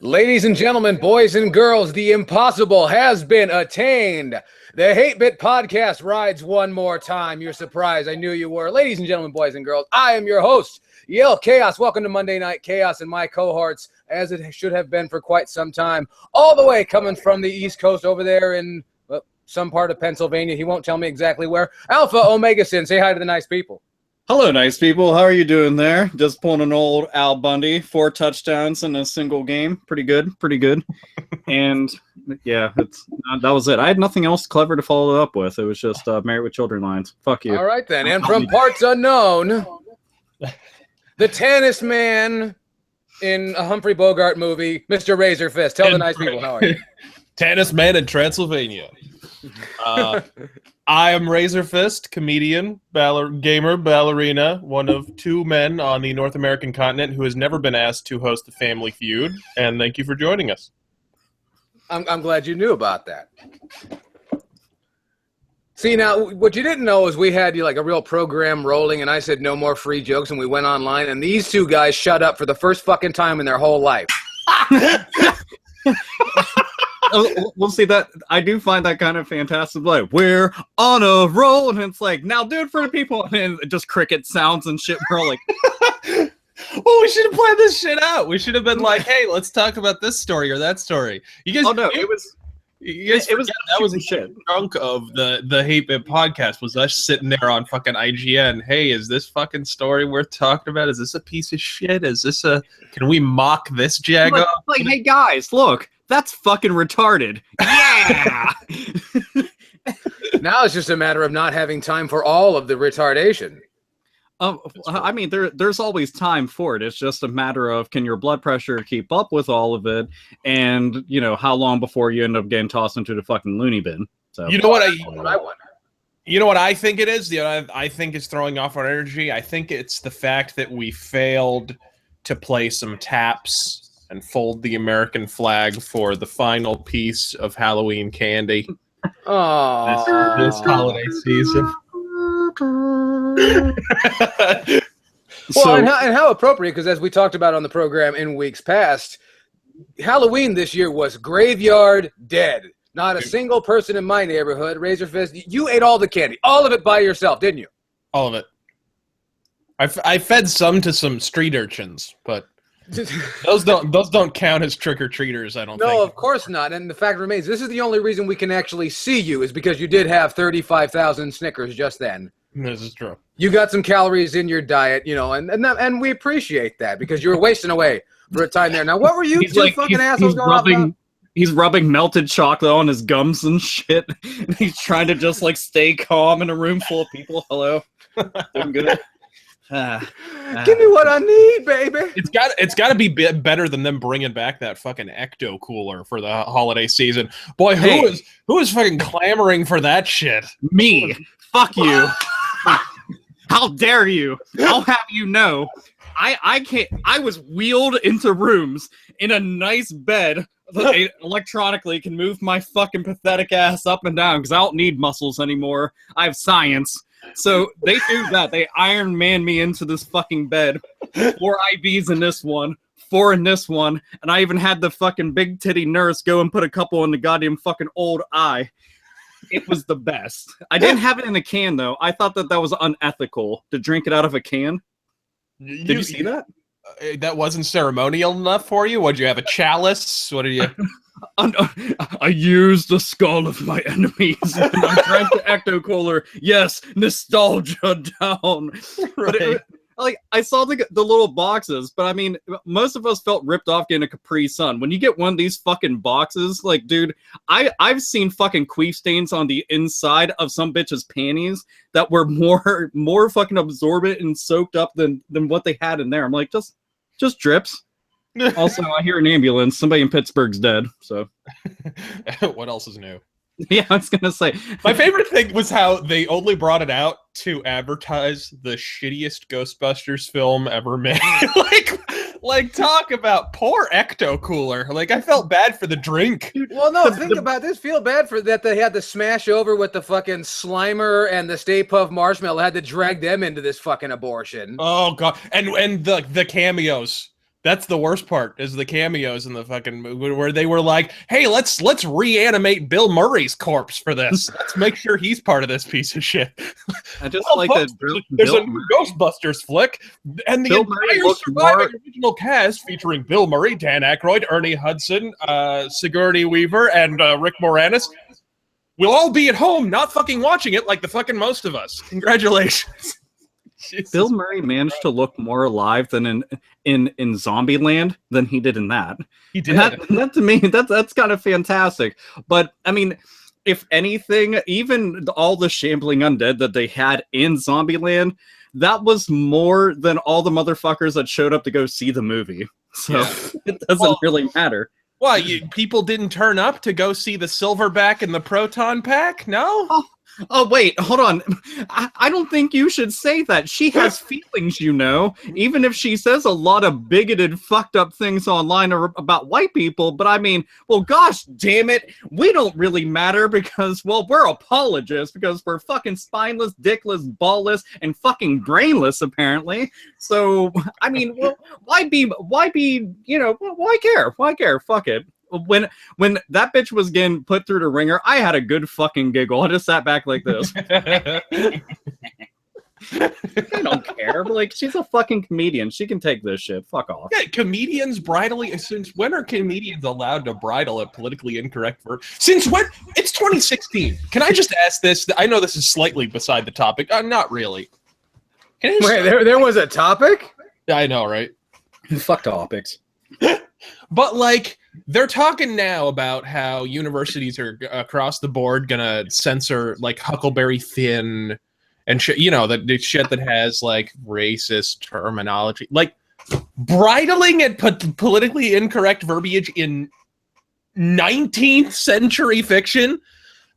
Ladies and gentlemen, boys and girls, the impossible has been attained. The Hate Bit Podcast rides one more time. You're surprised. I knew you were. Ladies and gentlemen, boys and girls, I am your host, Yale Kaos. Welcome to Monday Night Chaos and my cohorts, as it should have been for quite some time, all the way coming from the East Coast over there in some part of Pennsylvania. He won't tell me exactly where. AlphaOmegaSin, say hi to the nice people. Hello, nice people. How are you doing there? Just pulling an old Al Bundy, 4 touchdowns in a single game. Pretty good. And yeah, that was it. I had nothing else clever to follow it up with. It was just Married with Children lines. Fuck you. All right then. And from parts unknown, the tannest man in a Humphrey Bogart movie, Mr. Razörfist. Tell the nice people, how are you? Tannest man in Transylvania. I am Razörfist, comedian, gamer, ballerina, one of 2 men on the North American continent who has never been asked to host the Family Feud, and thank you for joining us. I'm glad you knew about that. See, now, what you didn't know is we had like a real program rolling, and I said no more free jokes, and we went online, and these 2 guys shut up for the first fucking time in their whole life. We'll see that. I do find that kind of fantastic. Like, we're on a roll, and it's like, now do it for the people, and just cricket sounds and shit. We're all like, well, we should have planned this shit out. We should have been like, hey, let's talk about this story or that story. You guys, it was that was a shit chunk of the Hate Bit Podcast was us sitting there on fucking IGN. Hey, is this fucking story worth talking about? Is this a piece of shit? Can we mock this Jago? Like, hey guys, look. That's fucking retarded. Yeah! Now it's just a matter of not having time for all of the retardation. I mean, there's always time for it. It's just a matter of, can your blood pressure keep up with all of it? And, you know, how long before you end up getting tossed into the fucking loony bin? So, you know what I wonder. You know what I think it is? I think it's throwing off our energy. I think it's the fact that we failed to play some taps and fold the American flag for the final piece of Halloween candy this holiday season. Well, and how appropriate, because as we talked about on the program in weeks past, Halloween this year was graveyard dead. Not a single person in my neighborhood, Razörfist, you ate all the candy. All of it by yourself, didn't you? All of it. I fed some to some street urchins, but those don't count as trick-or-treaters, I don't think. No, of course not. And the fact remains, this is the only reason we can actually see you is because you did have 35,000 Snickers just then. This is true. You got some calories in your diet, you know, and we appreciate that because you were wasting away for a time there. Now, what were you fucking assholes going off about? He's rubbing melted chocolate on his gums and shit. And he's trying to just, like, stay calm in a room full of people. Hello? Doing good? Give me what I need, baby. It's got to be better than them bringing back that fucking ecto cooler for the holiday season. Boy, who is fucking clamoring for that shit? Me. Fuck you. How dare you? I'll have you know. I can't. I was wheeled into rooms in a nice bed. Electronically can move my fucking pathetic ass up and down because I don't need muscles anymore. I have science. So they do that. They Iron Man me into this fucking bed. 4 IVs in this one, 4 in this one, and I even had the fucking big titty nurse go and put a couple in the goddamn fucking old eye. It was the best. I didn't have it in a can, though. I thought that was unethical to drink it out of a can. Did you see that? That wasn't ceremonial enough for you? Would you have a chalice? What did you... I used the skull of my enemies and I drank the ecto cooler. Yes, nostalgia down. Right. But I saw the little boxes, but I mean, most of us felt ripped off getting a Capri Sun. When you get one of these fucking boxes, like, dude, I've seen fucking queef stains on the inside of some bitch's panties that were more fucking absorbent and soaked up than what they had in there. I'm like, just drips. Also, I hear an ambulance. Somebody in Pittsburgh's dead, so. What else is new? Yeah, I was going to say. My favorite thing was how they only brought it out to advertise the shittiest Ghostbusters film ever made. like talk about poor ecto cooler. Like, I felt bad for the drink. Well, no, think about this. Feel bad for that they had to smash over with the fucking Slimer and the Stay Puft Marshmallow. Had to drag them into this fucking abortion. Oh, God. And the cameos. That's the worst part, is the cameos in the fucking movie where they were like, hey, let's reanimate Bill Murray's corpse for this. Let's make sure he's part of this piece of shit. I just Well, like folks, that. there's a new Ghostbusters flick, and the Bill Murray entire looks surviving original cast featuring Bill Murray, Dan Aykroyd, Ernie Hudson, Sigourney Weaver, and Rick Moranis. We'll all be at home not fucking watching it like the fucking most of us. Congratulations. Bill Murray managed to look more alive than in Zombieland than he did in that. He did. And that to me, that's kind of fantastic. But I mean, if anything, even all the shambling undead that they had in Zombieland, that was more than all the motherfuckers that showed up to go see the movie. So it doesn't really matter. Why, people didn't turn up to go see the Silverback and the Proton Pack? No? Oh, wait, hold on. I don't think you should say that. She has feelings, you know, even if she says a lot of bigoted, fucked up things online about white people. But I mean, well, gosh damn it. We don't really matter because, well, we're apologists because we're fucking spineless, dickless, ballless, and fucking brainless, apparently. So, I mean, well, why be, you know, why care? Why care? Fuck it. When that bitch was getting put through the ringer, I had a good fucking giggle. I just sat back like this. I don't care. But like, she's a fucking comedian. She can take this shit. Fuck off. Yeah, comedians bridling. Since when are comedians allowed to bridle a politically incorrect verb? Since when? It's 2016. Can I just ask this? I know this is slightly beside the topic. Not really. Wait, there was a topic? Yeah, I know, right? Fuck topics. But like, they're talking now about how universities are across the board gonna censor like Huckleberry Finn and shit, you know, the shit that has like racist terminology, like bridling at politically incorrect verbiage in 19th century fiction.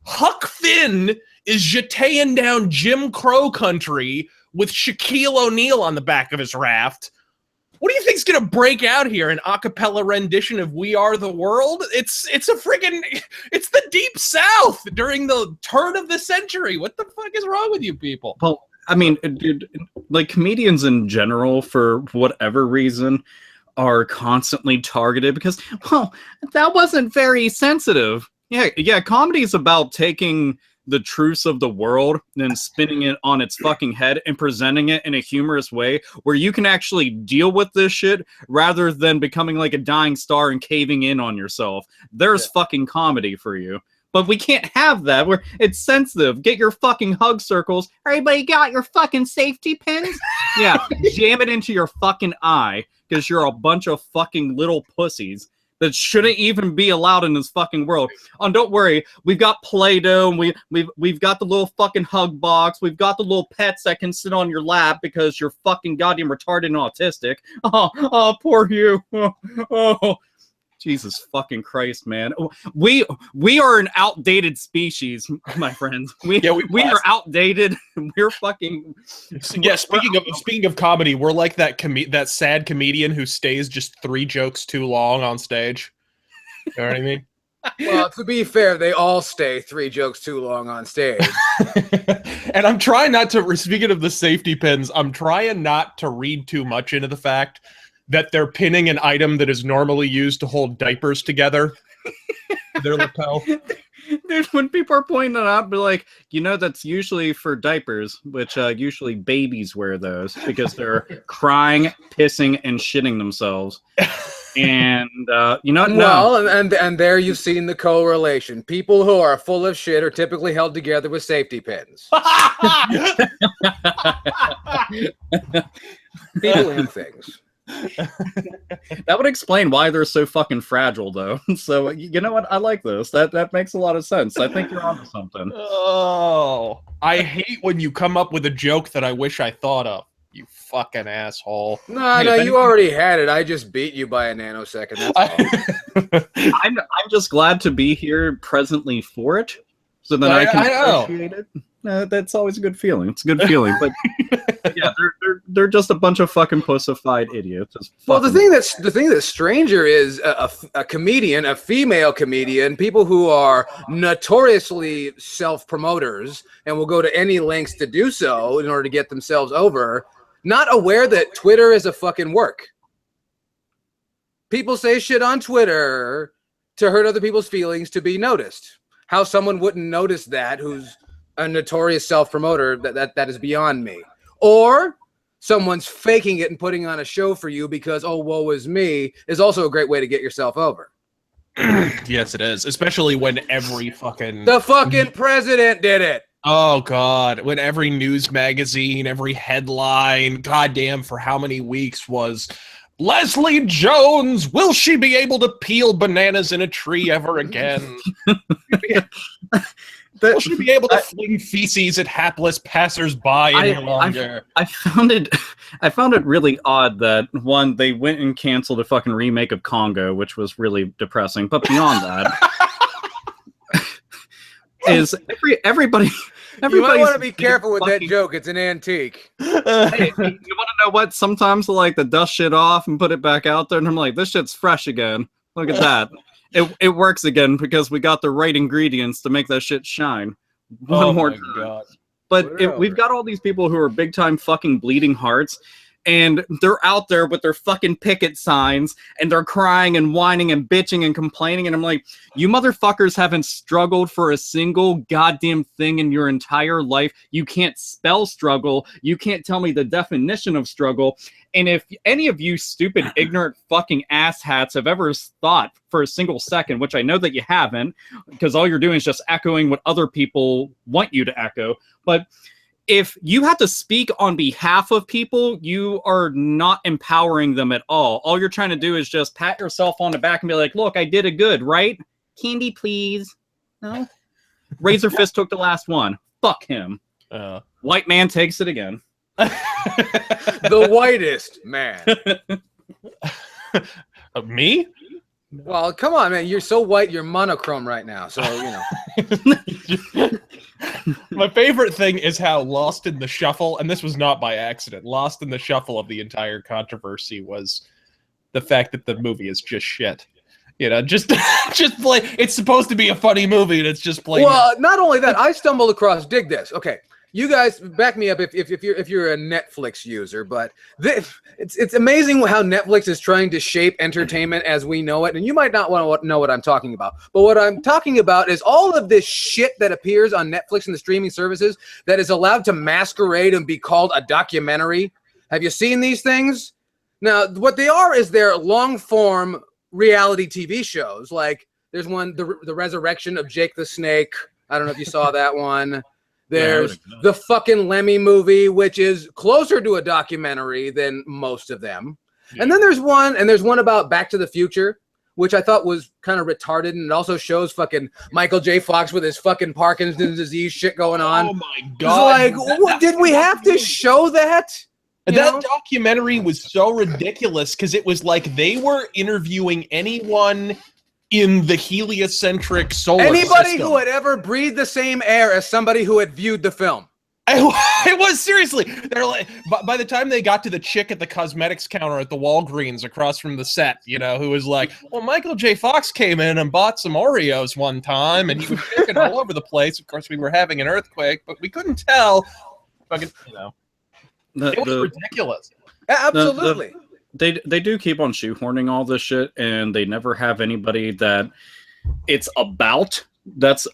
Huck Finn is jeteing down Jim Crow country with Shaquille O'Neal on the back of his raft. What do you think's gonna break out here? An a cappella rendition of "We Are the World"? It's the Deep South during the turn of the century. What the fuck is wrong with you people? Well, I mean, dude, like comedians in general, for whatever reason, are constantly targeted because, well, that wasn't very sensitive. Yeah, comedy is about taking the truths of the world and then spinning it on its fucking head and presenting it in a humorous way where you can actually deal with this shit rather than becoming like a dying star and caving in on yourself. There's fucking comedy for you. But we can't have that where it's sensitive. Get your fucking hug circles. Everybody got your fucking safety pins? Yeah, jam it into your fucking eye because you're a bunch of fucking little pussies that shouldn't even be allowed in this fucking world. Oh, don't worry, we've got Play-Doh, and we've got the little fucking hug box, we've got the little pets that can sit on your lap because you're fucking goddamn retarded and autistic. Oh, poor you. Oh, Jesus fucking Christ, man. We are an outdated species, my friends. We are outdated. We're fucking. Yeah. Speaking of comedy, we're like that sad comedian who stays just 3 jokes too long on stage. You know what I mean? Well, to be fair, they all stay 3 jokes too long on stage. And I'm trying not to. Speaking of the safety pins, I'm trying not to read too much into the fact that they're pinning an item that is normally used to hold diapers together. Their lapel. Dude, when people are pointing it out, be like, you know, that's usually for diapers, which usually babies wear those because they're crying, pissing, and shitting themselves. And you know, well, and there you've seen the correlation. People who are full of shit are typically held together with safety pins. People and things. That would explain why they're so fucking fragile, though. So you know what? I like this. That makes a lot of sense. I think you're onto something. Oh, I hate when you come up with a joke that I wish I thought of. You fucking asshole. No, you already had it. I just beat you by a nanosecond. That's all. I'm just glad to be here presently for it, so that I can appreciate it. That's always a good feeling. It's a good feeling, but yeah, they're just a bunch of fucking pussified idiots. Well, the thing that's stranger is a comedian, a female comedian, people who are notoriously self-promoters and will go to any lengths to do so in order to get themselves over, not aware that Twitter is a fucking work. people say shit on Twitter to hurt other people's feelings to be noticed. How someone wouldn't notice that who's a notorious self-promoter, that is beyond me. Or someone's faking it and putting on a show for you because, oh, woe is me, is also a great way to get yourself over. Yes, it is. Especially when the fucking president did it. Oh, God. When every news magazine, every headline, goddamn, for how many weeks was Leslie Jones, will she be able to peel bananas in a tree ever again? Will she be able to fling feces at hapless passersby any longer? I found it really odd that, one, they went and canceled a fucking remake of Congo, which was really depressing. But beyond that, is everybody you might want to be careful with that joke. It's an antique. Hey, you want to know what? Sometimes I like to dust shit off and put it back out there, and I'm like, this shit's fresh again. Look at that. It works again because we got the right ingredients to make that shit shine. One more time. God. But we've got all these people who are big time fucking bleeding hearts, and they're out there with their fucking picket signs, and they're crying and whining and bitching and complaining, and I'm like, you motherfuckers haven't struggled for a single goddamn thing in your entire life. You can't spell struggle. You can't tell me the definition of struggle. And if any of you stupid, ignorant fucking asshats have ever thought for a single second, which I know that you haven't, because all you're doing is just echoing what other people want you to echo, but if you have to speak on behalf of people, you are not empowering them at all. All you're trying to do is just pat yourself on the back and be like, look, I did it good, right? Candy, please. No? Razörfist took the last one. Fuck him. White man takes it again. The whitest man. Me? Well, come on, man. You're so white, you're monochrome right now. So, My favorite thing is how lost in the shuffle, and this was not by accident, lost in the shuffle of the entire controversy was the fact that the movie is just shit. Just play. It's supposed to be a funny movie, and it's just plain. Well, not only that, I stumbled across. Dig this. Okay. You guys back me up if you're a Netflix user, but it's amazing how Netflix is trying to shape entertainment as we know it, and you might not want to know what I'm talking about. But what I'm talking about is all of this shit that appears on Netflix and the streaming services that is allowed to masquerade and be called a documentary. Have you seen these things? Now, what they are is they're long-form reality TV shows. Like there's one, the Resurrection of Jake the Snake. I don't know if you saw that one. There's the fucking Lemmy movie, which is closer to a documentary than most of them. Yeah. And then there's one about Back to the Future, which I thought was kind of retarded, and it also shows fucking Michael J. Fox with his fucking Parkinson's disease shit going on. Oh my God. It's like, did we have to show that? That documentary was so ridiculous because it was like they were interviewing anyone in the heliocentric solar Anybody system. who had ever breathed the same air as somebody who had viewed the film. It was seriously. They're like, by the time they got to the chick at the cosmetics counter at the Walgreens across from the set, who was like, well, Michael J. Fox came in and bought some Oreos one time, and he was shaking all over the place. Of course, we were having an earthquake, but we couldn't tell. Fucking, it was ridiculous. Absolutely. They do keep on shoehorning all this shit, and they never have anybody that it's about that's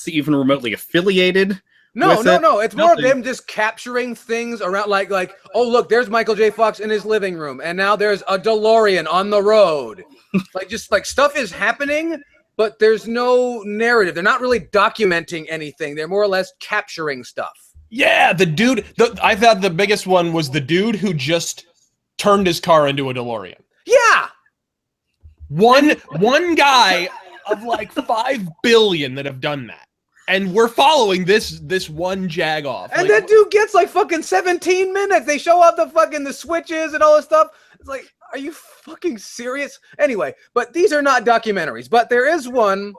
even remotely affiliated. No. It's more of them just capturing things around, like, oh look, there's Michael J. Fox in his living room, and now there's a DeLorean on the road. like stuff is happening, but there's no narrative. They're not really documenting anything. They're more or less capturing stuff. Yeah, the dude. I thought the biggest one was the dude who just turned his car into a DeLorean. Yeah. One guy of like 5 billion that have done that. And we're following this one jag off. And that dude gets like fucking 17 minutes. They show off the switches and all this stuff. It's like, are you fucking serious? Anyway, but these are not documentaries. But there is one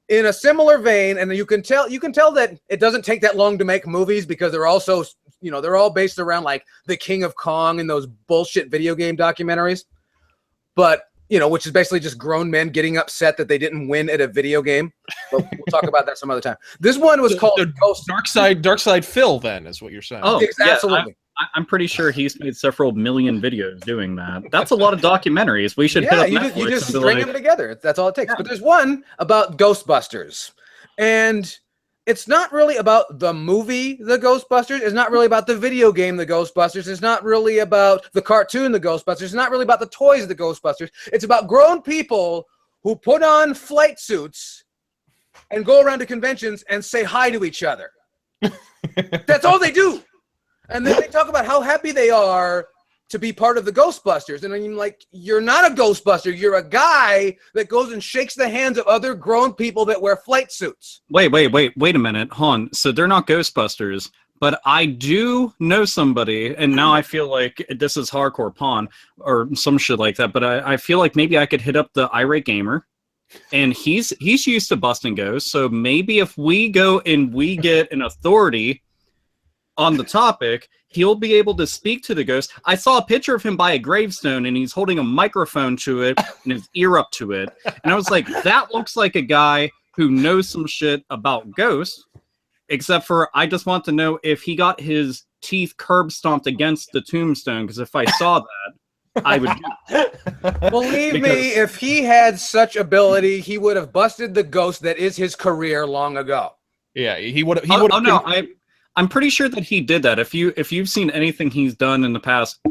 in a similar vein, and you can tell that it doesn't take that long to make movies because they're also, they're all based around like the King of Kong and those bullshit video game documentaries. But, which is basically just grown men getting upset that they didn't win at a video game. But we'll talk about that some other time. This one was called Ghost. Dark Side Phil, then, is what you're saying. Oh, absolutely. I'm pretty sure he's made several million videos doing that. That's a lot of documentaries. We should hit up Netflix. You just string them together. That's all it takes. Yeah. But there's one about Ghostbusters, and it's not really about the movie The Ghostbusters. It's not really about the video game The Ghostbusters. It's not really about the cartoon The Ghostbusters. It's not really about the toys The Ghostbusters. It's about grown people who put on flight suits and go around to conventions and say hi to each other. That's all they do. And then they talk about how happy they are to be part of the Ghostbusters. And I'm like, you're not a Ghostbuster. You're a guy that goes and shakes the hands of other grown people that wear flight suits. Wait a minute. Hold on. So they're not Ghostbusters, but I do know somebody, and now I feel like this is hardcore pawn or some shit like that, but I feel like maybe I could hit up the Irate Gamer. And he's used to busting ghosts, so maybe if we go and we get an authority on the topic, he'll be able to speak to the ghost. I saw a picture of him by a gravestone, and he's holding a microphone to it and his ear up to it. And I was like, that looks like a guy who knows some shit about ghosts, except for I just want to know if he got his teeth curb stomped against the tombstone, because if I saw that, I would do. Believe me, if he had such ability, he would have busted the ghost that is his career long ago. Yeah, he would. I'm pretty sure that he did that. If you've seen anything he's done in the past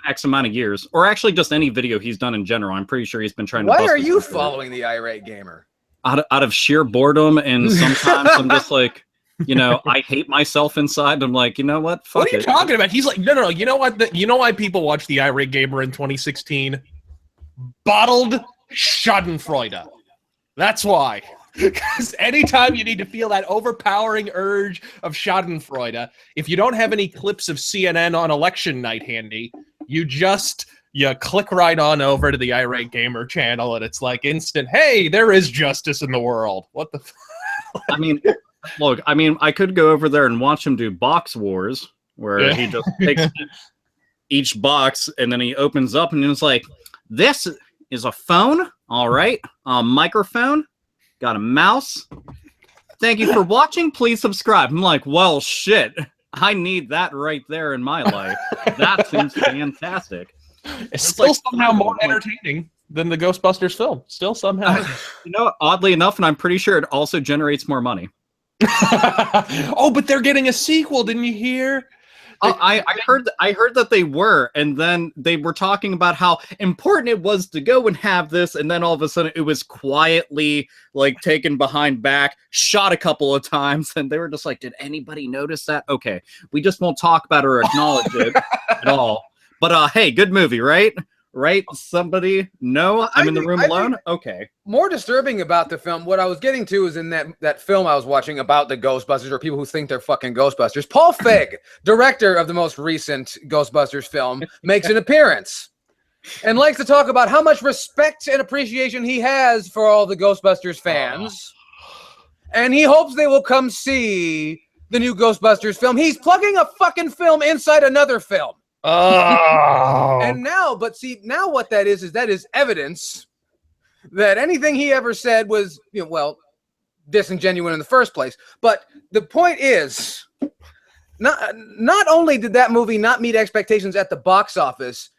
X amount of years, or actually just any video he's done in general, I'm pretty sure he's been trying to. Why are you following the Irate Gamer? Out of sheer boredom, and sometimes I'm just like, I hate myself inside. I'm like, you know what? Fuck what are you talking about? He's like, no. You know what? You know why people watch the Irate Gamer in 2016? Bottled Schadenfreude. That's why. Because anytime you need to feel that overpowering urge of Schadenfreude, if you don't have any clips of CNN on election night handy, you click right on over to the Irate Gamer channel, and it's like instant, hey, there is justice in the world. What the Look, I could go over there and watch him do box wars, where he just takes each box and then he opens up and it's like, this is a phone, all right, a microphone, got a mouse. Thank you for watching. Please subscribe. I'm like, well, shit, I need that right there in my life. That seems fantastic. It's still somehow more entertaining than the Ghostbusters film. Still somehow. Oddly enough, and I'm pretty sure it also generates more money. Oh, but they're getting a sequel. Didn't you hear? I heard that they were, and then they were talking about how important it was to go and have this, and then all of a sudden it was quietly like taken behind back, shot a couple of times, and they were just like, did anybody notice that? Okay, we just won't talk about it or acknowledge it at all. But hey, good movie, right? Right? Somebody? No? I'm in the room alone? Okay. More disturbing about the film, what I was getting to is in that film I was watching about the Ghostbusters, or people who think they're fucking Ghostbusters. Paul Feig, director of the most recent Ghostbusters film, makes an appearance and likes to talk about how much respect and appreciation he has for all the Ghostbusters fans. And he hopes they will come see the new Ghostbusters film. He's plugging a fucking film inside another film. Oh. And now what that is evidence that anything he ever said was, disingenuous in the first place. But the point is, not only did that movie not meet expectations at the box office,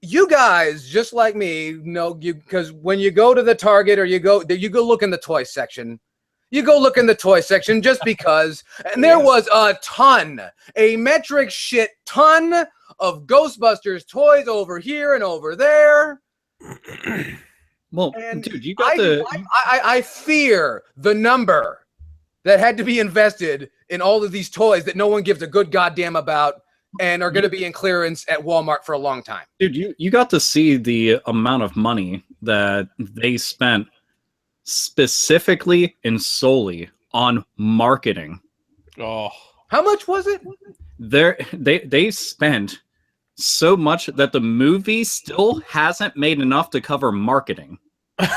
you guys, just like me, because when you go to the Target or you go look in the toy section. You go look in the toy section just because, and there was a metric shit ton of Ghostbusters toys over here and over there. Well, and dude, you got I fear the number that had to be invested in all of these toys that no one gives a good goddamn about and are going to be in clearance at Walmart for a long time. Dude, you got to see the amount of money that they spent specifically and solely on marketing. Oh, how much was it? They spent so much that the movie still hasn't made enough to cover marketing. Is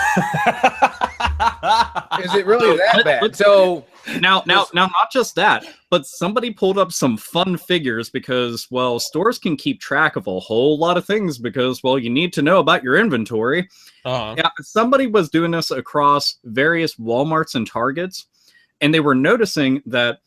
it really that bad? So now, not just that, but somebody pulled up some fun figures because, well, stores can keep track of a whole lot of things because, well, you need to know about your inventory. Yeah, somebody was doing this across various Walmarts and Targets, and they were noticing that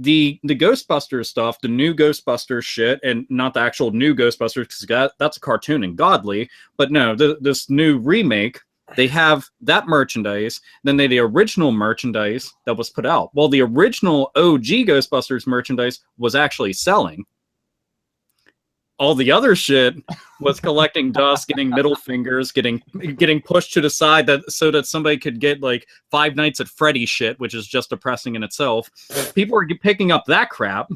the Ghostbusters stuff, the new Ghostbusters shit, and not the actual new Ghostbusters, because that's a cartoon and godly, but no, this new remake, they have that merchandise, then the original merchandise that was put out. Well, the original OG Ghostbusters merchandise was actually selling. All the other shit was collecting dust, getting middle fingers, getting pushed to the side so that somebody could get like Five Nights at Freddy's shit, which is just depressing in itself. People are picking up that crap,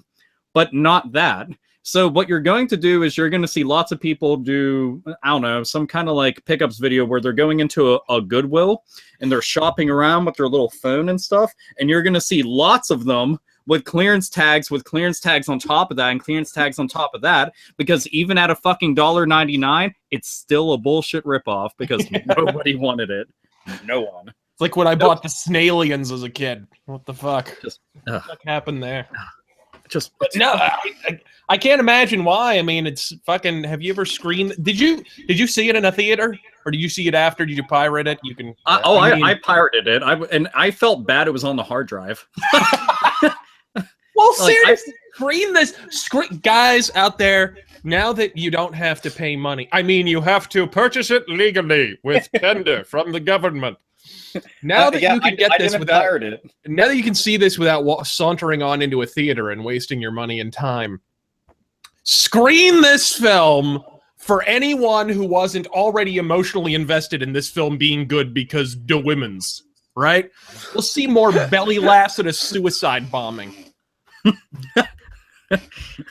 but not that. So what you're going to do is you're going to see lots of people do, I don't know, some kind of like pickups video where they're going into a Goodwill and they're shopping around with their little phone and stuff. And you're going to see lots of them with clearance tags on top of that, and clearance tags on top of that, because even at a fucking $1.99, it's still a bullshit ripoff because nobody wanted it. No one. It's like when I bought the Snailians as a kid. What the fuck? What happened there? But no, I can't imagine why. I mean, it's fucking. Have you ever screened? Did you see it in a theater, or did you see it after? Did you pirate it? You can. I pirated it. I felt bad. It was on the hard drive. Well, seriously, screen this. Guys out there, now that you don't have to pay money. I mean, you have to purchase it legally with tender from the government. Now that you can get this without it. Now that you can see this without sauntering on into a theater and wasting your money and time, screen this film for anyone who wasn't already emotionally invested in this film being good because the women's, right? We'll see more belly laughs at a suicide bombing.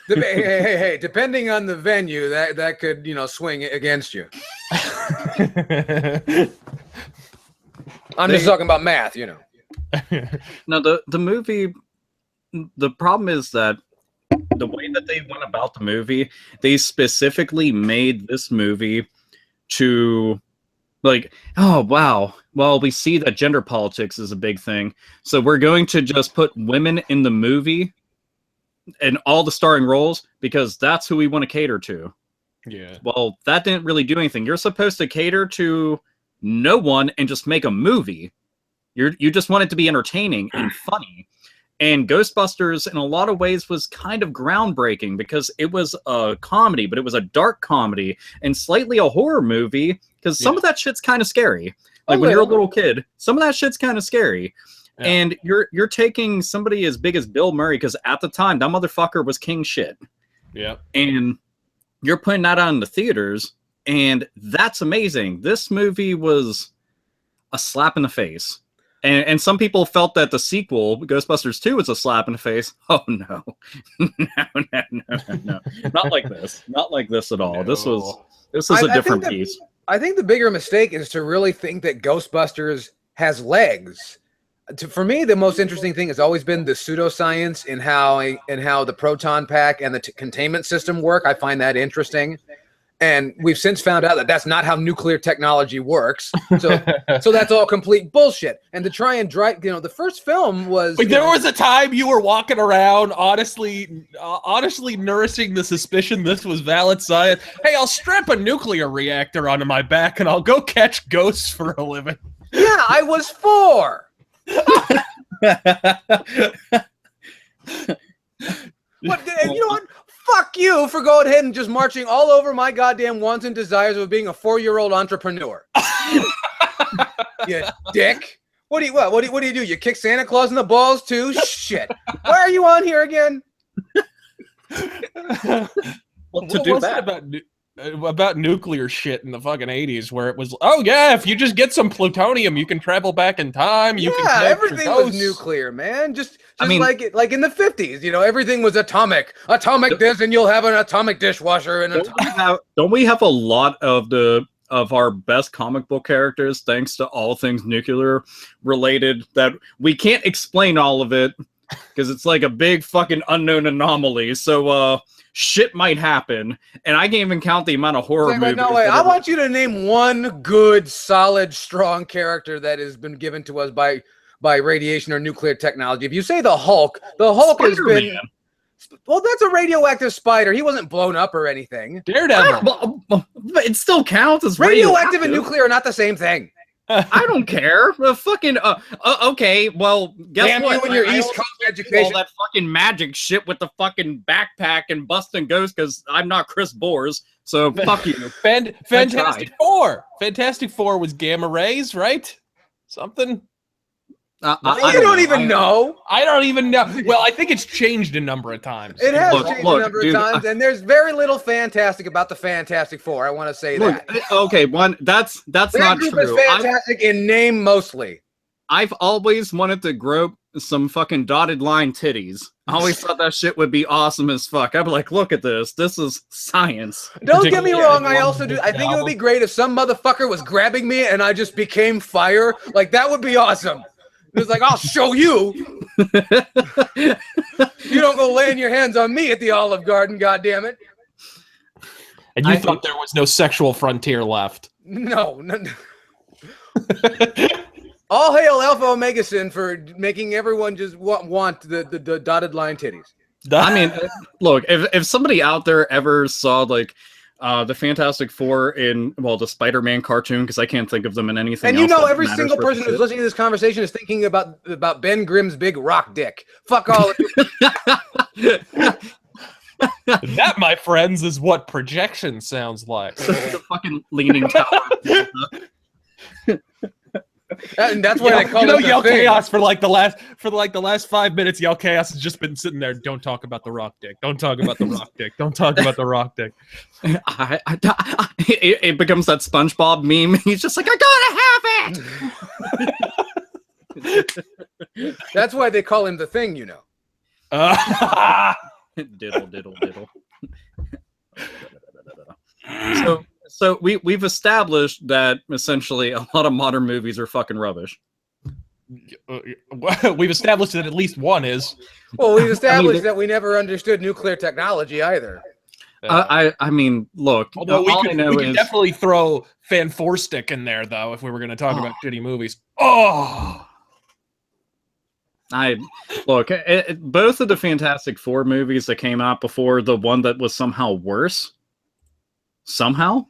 Hey, depending on the venue, that could, swing against you. I'm just talking about math, No, the movie, the problem is that the way that they went about the movie, they specifically made this movie to, like, oh, wow, well, we see that gender politics is a big thing, so we're going to just put women in the movie and all the starring roles because that's who we want to cater to. Yeah. Well, that didn't really do anything. You're supposed to cater to no one and just make a movie. You just want it to be entertaining and funny. And Ghostbusters, in a lot of ways, was kind of groundbreaking because it was a comedy, but it was a dark comedy and slightly a horror movie because some of that shit's kind of scary. Like when you're a little kid, some of that shit's kind of scary. Yeah. And you're taking somebody as big as Bill Murray, because at the time, that motherfucker was king shit. Yeah. And you're putting that out in the theaters, and that's amazing. This movie was a slap in the face. And some people felt that the sequel, Ghostbusters 2, was a slap in the face. Oh, no. No. Not like this. Not like this at all. No. This was a different piece. I think the bigger mistake is to really think that Ghostbusters has legs. For me, the most interesting thing has always been the pseudoscience in how the proton pack and the containment system work. I find that interesting. And we've since found out that that's not how nuclear technology works. So that's all complete bullshit. And to try and drive, the first film was... Wait, there was a time you were walking around honestly nourishing the suspicion this was valid science. Hey, I'll strap a nuclear reactor onto my back and I'll go catch ghosts for a living. Yeah, I was 4. What? Fuck you for going ahead and just marching all over my goddamn wants and desires of being a 4-year-old entrepreneur. You dick. What do you do? You kick Santa Claus in the balls too? Shit. Why are you on here again? Well, to do that about nuclear shit in the fucking 80s, where it was, oh yeah, if you just get some plutonium, you can travel back in time. You can everything was nuclear, man. Just like in the 50s, everything was atomic this, and you'll have an atomic dishwasher. And don't we have a lot of our best comic book characters, thanks to all things nuclear related, that we can't explain all of it because it's like a big fucking unknown anomaly. So, shit might happen, and I can't even count the amount of horror movies. No way! I want you to name one good, solid, strong character that has been given to us by radiation or nuclear technology. If you say the Hulk has been... Well, that's a radioactive spider. He wasn't blown up or anything. Daredevil. But it still counts as radioactive and nuclear are not the same thing. I don't care. Okay, well, guess Damn what? you and your I East also Coast do education. all that fucking magic shit with the fucking backpack and busting ghosts because I'm not Chris Bores. So fuck you. Fantastic Four. Fantastic Four was gamma rays, right? Something. I don't even know. I don't even know. Well, I think it's changed a number of times. It has Look, changed look, a number dude, of times, and there's very little fantastic about the Fantastic Four. I want to say Look, that. okay, that's That not group true. is fantastic in name mostly. I've always wanted to grope some fucking dotted line titties. I always thought that shit would be awesome as fuck. I'd be like, look at this. This is science. Don't get me Particularly wrong. I everyone also with do. this I think it would be album. great if some motherfucker was grabbing me and I just became fire. Like that would be awesome. It's like I'll show you. You don't go laying your hands on me at the Olive Garden. God damn it. And you thought there was no sexual frontier left. No. All hail Alpha OmegaSin for making everyone just want the dotted line titties. I mean, look, if somebody out there ever saw like the Fantastic Four in the Spider-Man cartoon, because I can't think of them in anything. And you else know, that every matters single for person who's shit. listening to this conversation is thinking about Ben Grimm's big rock dick. Fuck all of you. That, my friends, is what projection sounds like. the fucking leaning tower. And that's why they call it Yell the thing. Chaos for like the last 5 minutes. Yell Chaos has just been sitting there. Don't talk about the rock dick. Don't talk about the rock dick. Don't talk about the rock dick. It becomes that SpongeBob meme. He's just like, I gotta have it. That's why they call him the thing, you know. Diddle, diddle, diddle. So we've established that essentially a lot of modern movies are fucking rubbish. We've established that at least one is. Well, we've established that we never understood nuclear technology either. I mean, look. Although all we I know could is definitely throw Fan Four Stick in there, though, if we were going to talk about shitty movies. Oh, both of the Fantastic Four movies that came out before the one that was somehow worse. Somehow,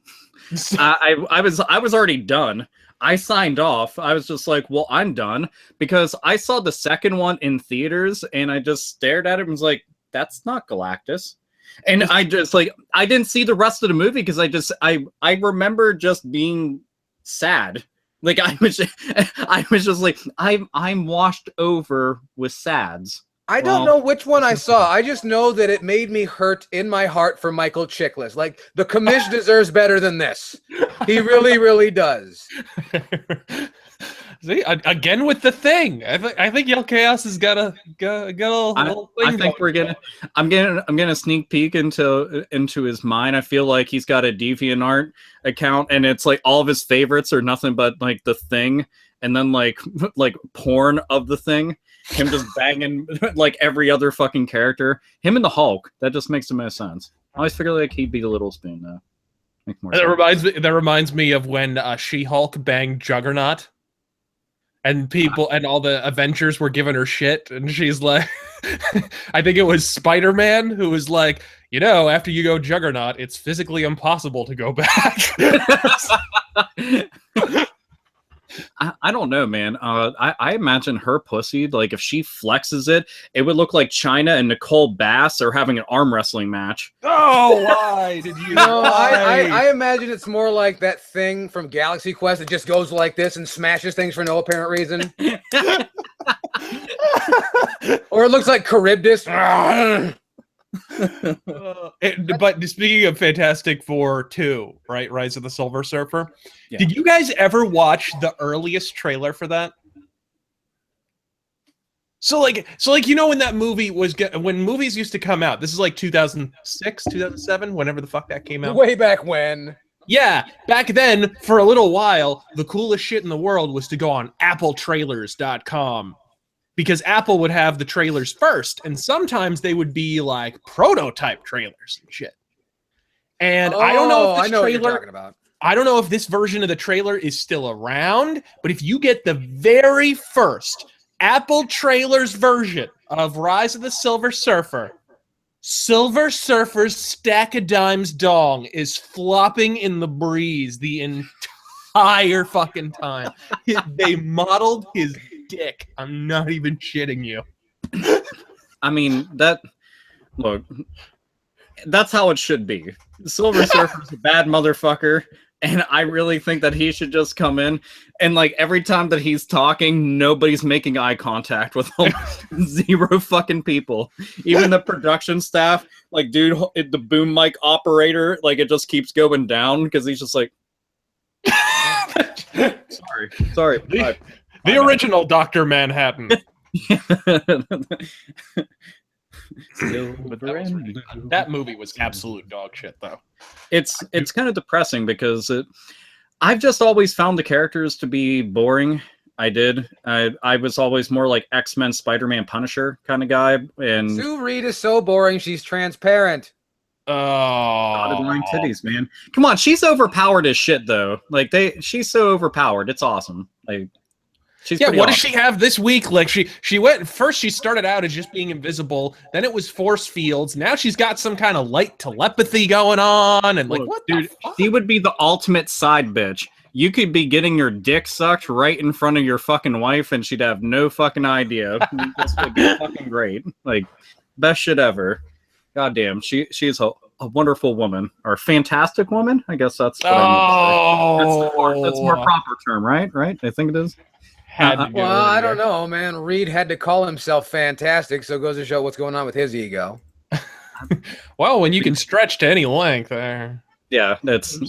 I was already done. I signed off. I was just like, well, I'm done because I saw the second one in theaters and I just stared at it and was like, that's not Galactus. And I just like, I didn't see the rest of the movie because I remember just being sad. Like I was just like, I'm washed over with sads. I don't know which one I saw. I just know that it made me hurt in my heart for Michael Chiklis. Like, the commish deserves better than this. He really, really does. See, again with the thing. I think Yell Chaos has got a little thing. I think I'm gonna sneak peek into his mind. I feel like he's got a DeviantArt account, and it's like all of his favorites are nothing but like the Thing, and then like porn of the Thing. Him just banging like every other fucking character. Him and the Hulk. That just makes the most sense. I always figured like he'd be the Little Spoon though. Make more sense. That reminds me of when She-Hulk banged Juggernaut, and people and all the Avengers were giving her shit, and she's like, I think it was Spider-Man who was like, after you go Juggernaut, it's physically impossible to go back. I don't know, man. I imagine her pussy, like if she flexes it, it would look like China and Nicole Bass are having an arm wrestling match. Oh, why did you? No, I imagine it's more like that thing from Galaxy Quest that just goes like this and smashes things for no apparent reason. Or it looks like Charybdis. But speaking of Fantastic Four 2, right? Rise of the Silver Surfer. Yeah. Did you guys ever watch the earliest trailer for that? So like when that movie when movies used to come out, this is like 2006, 2007, whenever the fuck that came out. Way back when. Yeah, back then, for a little while, the coolest shit in the world was to go on appletrailers.com. Because Apple would have the trailers first, and sometimes they would be like prototype trailers and shit. And I don't know if this what you're trailer, talking about. I don't know if this version of the trailer is still around, but if you get the very first Apple trailers version of Rise of the Silver Surfer, Silver Surfer's stack of dimes dong is flopping in the breeze the entire fucking time. They modeled his dick. I'm not even shitting you. I mean, look, that's how it should be. Silver Surfer's a bad motherfucker, and I really think that he should just come in and like every time that he's talking, nobody's making eye contact with him. Zero fucking people. Even the production staff, like dude, the boom mic operator, like it just keeps going down because he's just like sorry. The original Dr. Manhattan. That movie was absolute dog shit, though. It's kind of depressing because I've just always found the characters to be boring. I was always more like X-Men, Spider-Man, Punisher kind of guy. And Sue Reed is so boring. She's transparent. Dotted line titties, man. Come on, she's overpowered as shit though. Like she's so overpowered. It's awesome. Like. What does she have this week? Like she went first. She started out as just being invisible. Then it was force fields. Now she's got some kind of light telepathy going on. And like, look, what, dude? the fuck? She would be the ultimate side bitch. You could be getting your dick sucked right in front of your fucking wife, and she'd have no fucking idea. This would be fucking great. Like, best shit ever. Goddamn, she's a wonderful woman or fantastic woman. I guess that's what I mean to say. That's more proper term, right? Right? I think it is. Well, I don't know, man. Reed had to call himself fantastic, so it goes to show what's going on with his ego. Well, when you can stretch to any length there. Yeah, that's we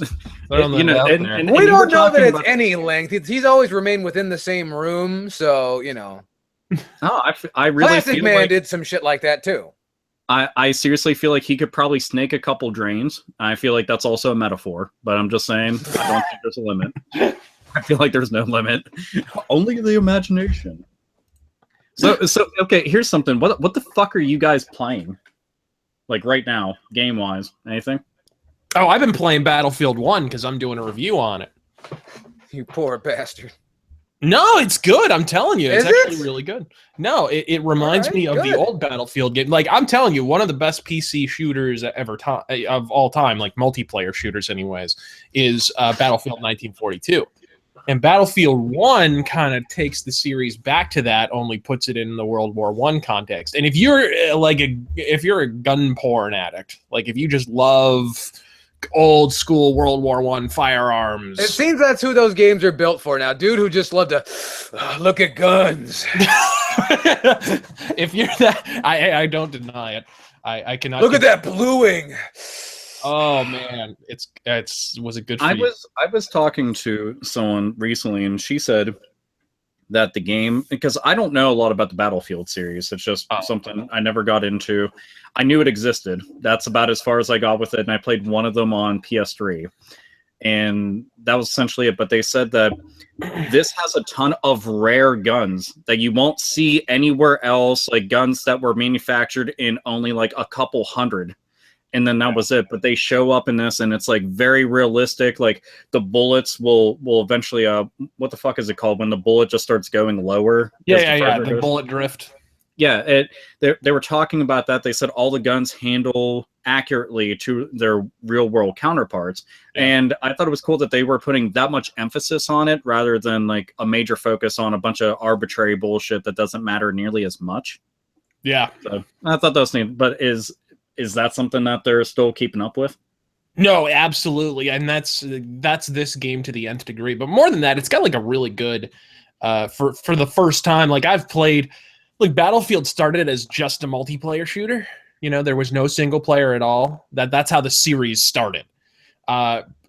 don't know that it's any length. He's always remained within the same room, so you know. Oh, I really Plastic feel Man like did some shit like that too. I seriously feel like he could probably snake a couple drains. I feel like that's also a metaphor, but I'm just saying I don't think there's a limit. I feel like there's no limit. Only the imagination. So okay, here's something. What the fuck are you guys playing? Like right now, game-wise? Anything? Oh, I've been playing Battlefield 1 because I'm doing a review on it. You poor bastard. No, it's good. I'm telling you. It's Is actually it? really good. No, it reminds me of the old Battlefield game. Like, I'm telling you, one of the best PC shooters of all time, like multiplayer shooters anyways, is Battlefield 1942. And Battlefield 1 kind of takes the series back to that, only puts it in the World War I context. And if you're a gun porn addict, like if you just love old school World War I firearms, it seems that's who those games are built for now. Dude who just loved to look at guns. If you're that, I don't deny it. I cannot look at that bluing. Oh man, was it good for I you? I was talking to someone recently, and she said that the game, because I don't know a lot about the Battlefield series. It's just something I never got into. I knew it existed. That's about as far as I got with it, and I played one of them on PS3, and that was essentially it. But they said that this has a ton of rare guns that you won't see anywhere else, like guns that were manufactured in only like a couple hundred. And then that was it. But they show up in this, and it's like very realistic. Like the bullets will eventually what the fuck is it called when the bullet just starts going lower? Yeah. The bullet drift. Yeah, they were talking about that. They said all the guns handle accurately to their real world counterparts. Yeah. And I thought it was cool that they were putting that much emphasis on it rather than like a major focus on a bunch of arbitrary bullshit that doesn't matter nearly as much. Yeah. So I thought that was neat. But is that something that they're still keeping up with? No, absolutely. And that's this game to the nth degree. But more than that, it's got like a really good, for the first time, like I've played, like Battlefield started as just a multiplayer shooter. You know, there was no single player at all. That's how the series started.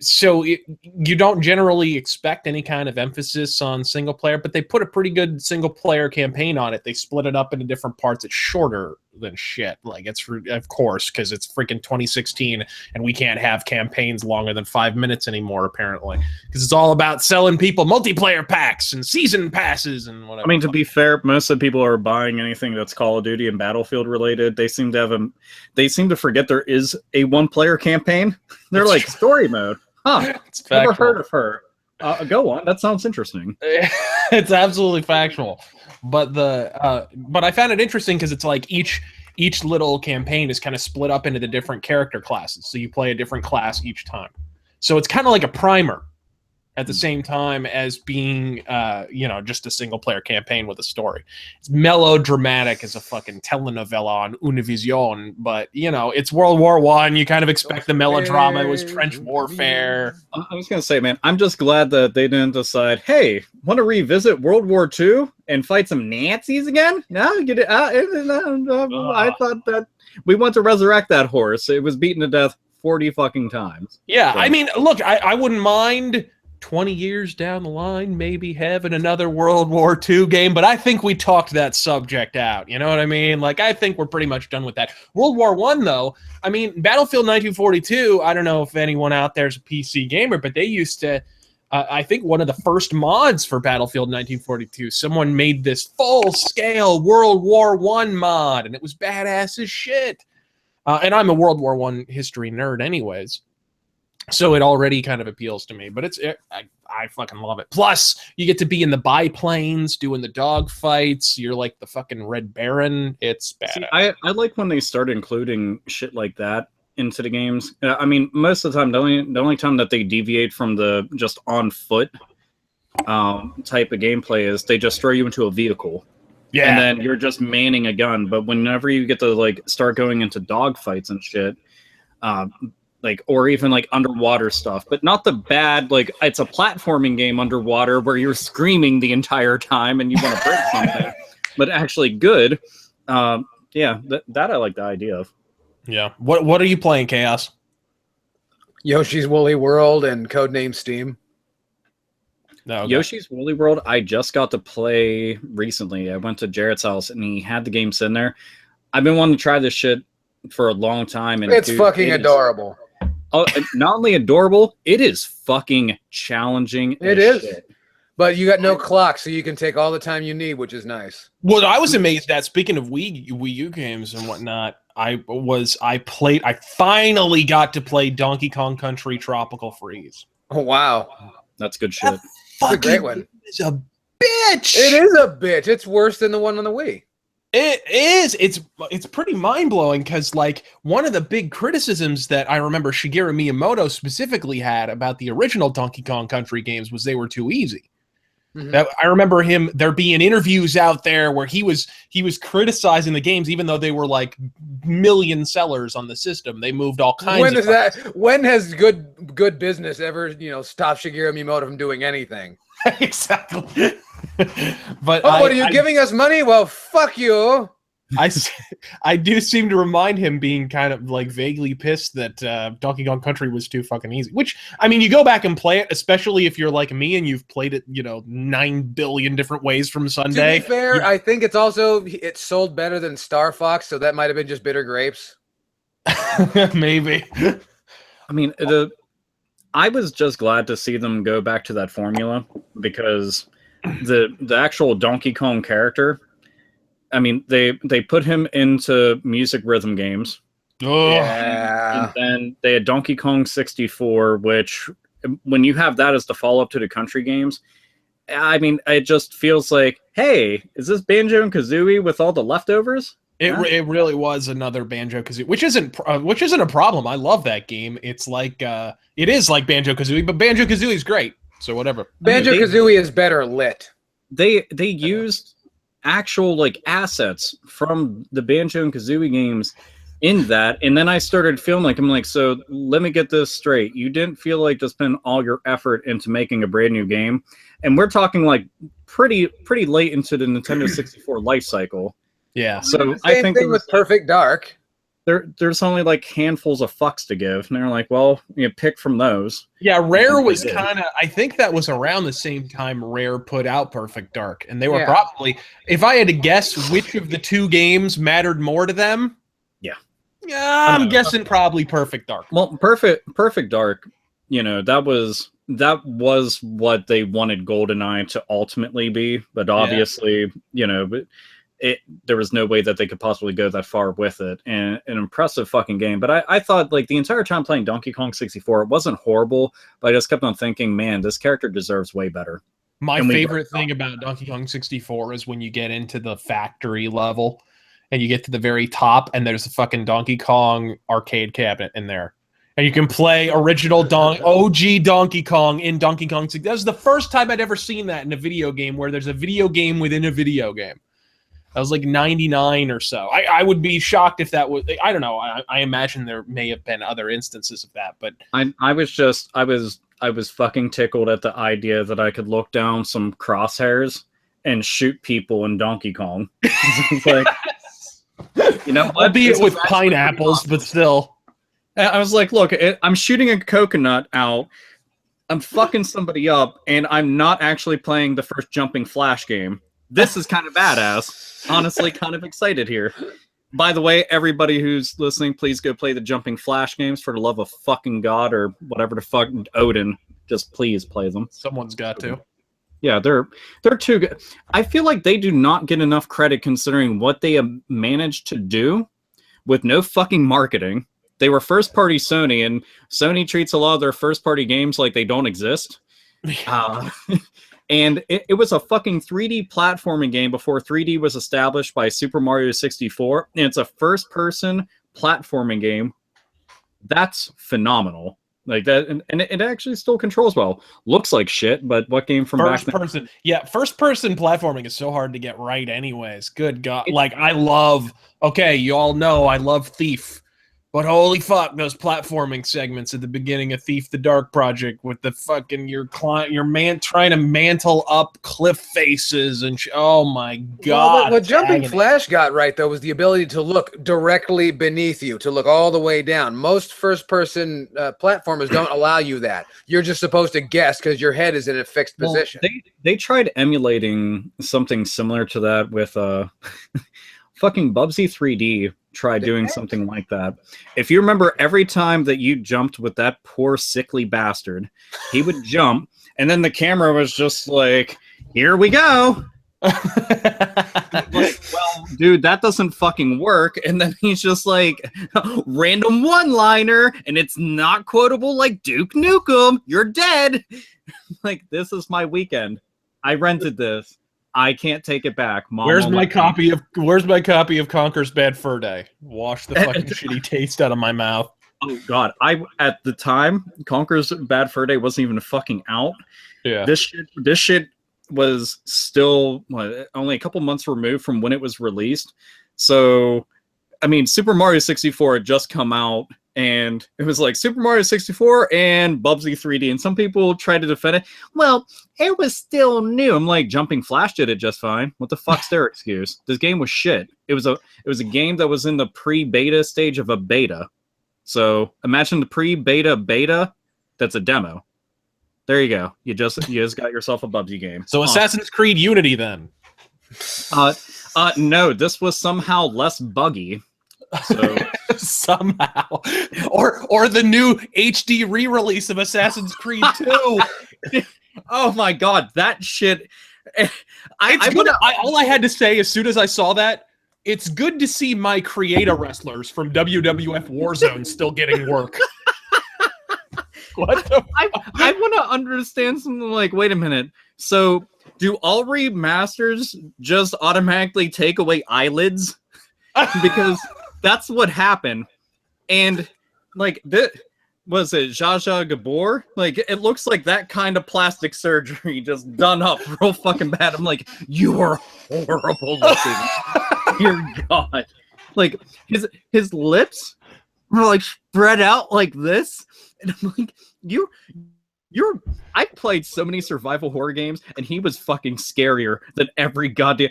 So you don't generally expect any kind of emphasis on single player, but they put a pretty good single player campaign on it. They split it up into different parts. It's shorter than shit. Like of course, because it's freaking 2016 and we can't have campaigns longer than 5 minutes anymore, apparently, because it's all about selling people multiplayer packs and season passes and whatever. I mean, to be fair, most of the people are buying anything that's Call of Duty and Battlefield related. They seem to forget there is a one-player campaign. They're like story mode. Huh. It's never heard of her. Go on. That sounds interesting. It's absolutely factual. But but I found it interesting because it's like each little campaign is kind of split up into the different character classes. So you play a different class each time. So it's kind of like a primer. at the same time as being, just a single player campaign with a story. It's melodramatic as a fucking telenovela on Univision, but it's World War I. You kind of expect the melodrama. It was trench warfare. I was gonna say, man, I'm just glad that they didn't decide, hey, want to revisit World War II and fight some Nazis again? No, get it out. I thought that we want to resurrect that horse. It was beaten to death 40 fucking times. Yeah, So. I mean, look, I wouldn't mind 20 years down the line maybe having another World War II game, but I think we talked that subject out. You know what I mean? Like, I think we're pretty much done with that. World War I, though, I mean, Battlefield 1942, I don't know if anyone out there is a PC gamer, but they used to, I think one of the first mods for Battlefield 1942, someone made this full-scale World War I mod, and it was badass as shit. And I'm a World War I history nerd anyways. So it already kind of appeals to me, but I fucking love it. Plus, you get to be in the biplanes, doing the dog fights. You're like the fucking Red Baron. It's bad. See, I like when they start including shit like that into the games. I mean, most of the time, the only time that they deviate from the just on foot type of gameplay is they just throw you into a vehicle. Yeah. And then you're just manning a gun. But whenever you get to like start going into dog fights and shit, or even like underwater stuff, but not the bad, like it's a platforming game underwater where you're screaming the entire time and you want to break something, but actually good. That I like the idea of. Yeah. What are you playing, Chaos? Yoshi's Woolly World and Codename Steam. No, okay. Yoshi's Woolly World, I just got to play recently. I went to Jarrett's house and he had the game sitting there. I've been wanting to try this shit for a long time. And it's fucking adorable. Not only adorable, it is fucking challenging. It is. Shit. But you got no clock, so you can take all the time you need, which is nice. What I was amazed at, speaking of Wii U games and whatnot, I finally got to play Donkey Kong Country Tropical Freeze. Oh, wow. That's good shit. That's a great one. It's a bitch. It is a bitch. It's worse than the one on the Wii. It is. It's pretty mind-blowing because, like, one of the big criticisms that I remember Shigeru Miyamoto specifically had about the original Donkey Kong Country games was they were too easy. Mm-hmm. I remember there being interviews out there where he was criticizing the games, even though they were like million sellers on the system. They moved all kinds of when has good business ever, stopped Shigeru Miyamoto from doing anything? Exactly. But what are you giving us money? Well, fuck you. I do seem to remind him being kind of like vaguely pissed that Donkey Kong Country was too fucking easy. Which, I mean, you go back and play it, especially if you're like me and you've played it, 9 billion different ways from Sunday. To be fair, I think it sold better than Star Fox, so that might have been just bitter grapes. Maybe. I mean, I was just glad to see them go back to that formula because the actual Donkey Kong character, I mean, they put him into music rhythm games. Oh, yeah. And then they had Donkey Kong 64, which when you have that as the follow-up to the country games, I mean, it just feels like, hey, is this Banjo and Kazooie with all the leftovers? It really was another Banjo-Kazooie, which isn't a problem. I love that game. It's like it is like Banjo-Kazooie, but Banjo-Kazooie is great. So whatever. Banjo-Kazooie is better lit. They used actual like assets from the Banjo and Kazooie games in that, and then I started feeling like I'm like, so let me get this straight. You didn't feel like to spend all your effort into making a brand new game, and we're talking like pretty late into the Nintendo 64 life cycle. Yeah. So I think with Perfect Dark, there's only like handfuls of fucks to give, and they're like, well, pick from those. Yeah, Rare was kind of, I think that was around the same time Rare put out Perfect Dark, and they were probably, if I had to guess which of the two games mattered more to them, I'm guessing probably Perfect Dark. Well, Perfect Dark, that was what they wanted GoldenEye to ultimately be, but obviously, there was no way that they could possibly go that far with it. And an impressive fucking game. But I thought, like, the entire time playing Donkey Kong 64, it wasn't horrible, but I just kept on thinking, man, this character deserves way better. My favorite thing about Donkey Kong 64 is when you get into the factory level and you get to the very top and there's a fucking Donkey Kong arcade cabinet in there. And you can play original OG Donkey Kong in Donkey Kong. That was the first time I'd ever seen that in a video game where there's a video game within a video game. That was like 99 or so. I would be shocked if that was, I don't know. I imagine there may have been other instances of that, but I was fucking tickled at the idea that I could look down some crosshairs and shoot people in Donkey Kong. It's like, you know, albeit with pineapples, but still. I was like, look, I'm shooting a coconut out. I'm fucking somebody up, and I'm not actually playing the first Jumping Flash game. This is kind of badass. Honestly, kind of excited here. By the way, everybody who's listening, please go play the Jumping Flash games for the love of fucking God or whatever the fuck Odin. Just please play them. Someone's got to. Yeah, they're too good. I feel like they do not get enough credit considering what they have managed to do with no fucking marketing. They were first-party Sony, and Sony treats a lot of their first-party games like they don't exist. And it was a fucking 3D platforming game before 3D was established by Super Mario 64, and it's a first-person platforming game. That's phenomenal. Like that, and it actually still controls well. Looks like shit, but what game from back then? Person, yeah, first-person platforming is so hard to get right anyways. Good God. Like, I love, okay, you all know I love Thief. But holy fuck, those platforming segments at the beginning of Thief the Dark Project with the fucking your man trying to mantle up cliff faces and oh my God. Well, what Jumping Flash got right though was the ability to look directly beneath you, to look all the way down. Most first-person platformers don't allow you that. You're just supposed to guess because your head is in a fixed position. They tried emulating something similar to that with fucking Bubsy 3D. Tried doing something like that. If you remember, every time that you jumped with that poor sickly bastard, he would jump, and then the camera was just like, "Here we go." Like, well, dude, that doesn't fucking work. And then he's just like, random one-liner, and it's not quotable like Duke Nukem. You're dead. Like, this is my weekend. I rented this. I can't take it back. Mom, where's my copy of Conker's Bad Fur Day? Wash the fucking shitty taste out of my mouth. Oh God! At the time, Conker's Bad Fur Day wasn't even fucking out. Yeah. This shit was still only a couple months removed from when it was released. So, I mean, Super Mario 64 had just come out, and it was like Super Mario 64 and Bubsy 3D. And some people tried to defend it. Well, it was still new. I'm like, Jumping Flash did it just fine. What the fuck's their excuse? This game was shit. It was a game that was in the pre-beta stage of a beta. So imagine the pre-beta beta. That's a demo. There you go. You just got yourself a Bubsy game. So Assassin's Creed Unity then. No, this was somehow less buggy. So somehow, or the new HD re-release of Assassin's Creed 2. Oh my God, that shit! All I had to say as soon as I saw that, it's good to see my creator wrestlers from WWF Warzone still getting work. What the I want to understand something like, wait a minute. So, do all remasters just automatically take away eyelids? Because that's what happened. And like was it Zsa Zsa Gabor? Like, it looks like that kind of plastic surgery just done up real fucking bad. I'm like, you are horrible looking. Dear God. Like, his lips were like spread out like this. And I'm like, I played so many survival horror games, and he was fucking scarier than every goddamn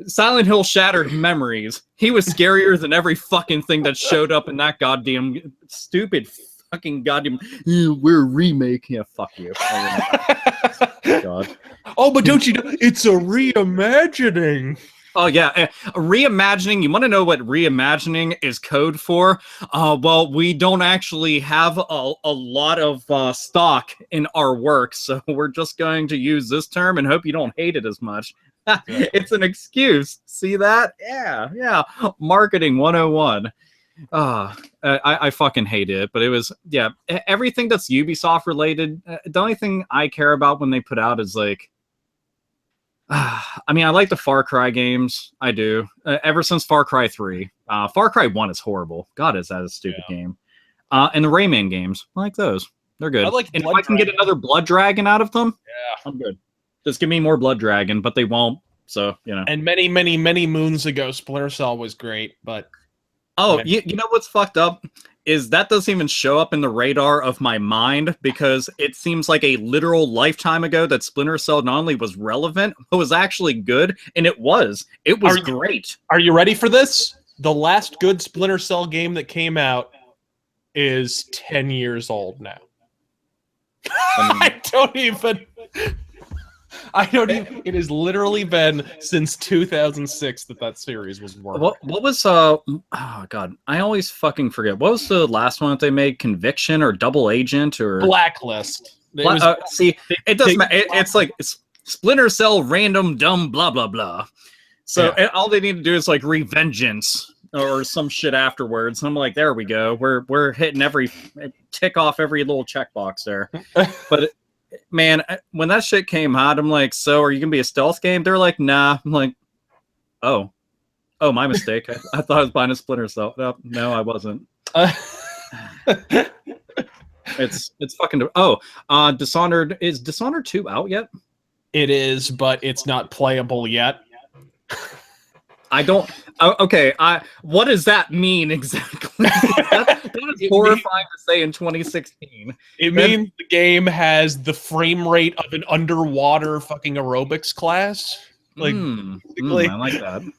Silent Hill Shattered Memories. He was scarier than every fucking thing that showed up in that goddamn stupid fucking goddamn we're a remake. Yeah, fuck you. God. Oh, but don't you know it's a reimagining? Oh yeah, reimagining. You want to know what reimagining is code for? Well, we don't actually have a lot of stock in our work, so we're just going to use this term and hope you don't hate it as much. It's an excuse. See that? Yeah. Marketing 101. I fucking hate it, but it was, yeah, everything that's Ubisoft related. The only thing I care about when they put out is like, I mean, I like the Far Cry games. I do. Ever since Far Cry 3. Far Cry 1 is horrible. God, is that a stupid game. And the Rayman games, I like those. They're good. I like and if Blood I can get Dragon. another Blood Dragon out of them, Yeah. I'm good. Just give me more Blood Dragon, but they won't. So, And many, many, many moons ago, Splinter Cell was great, but Oh, you know what's fucked up? Is that doesn't even show up in the radar of my mind because it seems like a literal lifetime ago that Splinter Cell not only was relevant, but was actually good, and it was. It was great. Are you ready for this? The last good Splinter Cell game that came out is 10 years old now. I don't even. It has literally been since 2006 that series was working. What was oh god, I always fucking forget. What was the last one that they made? Conviction or Double Agent or Blacklist? See, it doesn't matter. It's like Splinter Cell random dumb blah blah blah. So all they need to do is like Revengeance or some shit afterwards. I'm like, there we go. We're hitting tick off every little checkbox there. But man, when that shit came out, I'm like, so are you gonna be a stealth game? They're like, nah. I'm like, oh, my mistake. I thought I was buying a Splinter Cell. No, I wasn't. It's fucking. Dishonored. Is Dishonored 2 out yet? It is, but it's not playable yet. I don't. Okay. What does that mean exactly? that is horrifying to say in 2016. It means the game has the frame rate of an underwater fucking aerobics class. Like, I like that.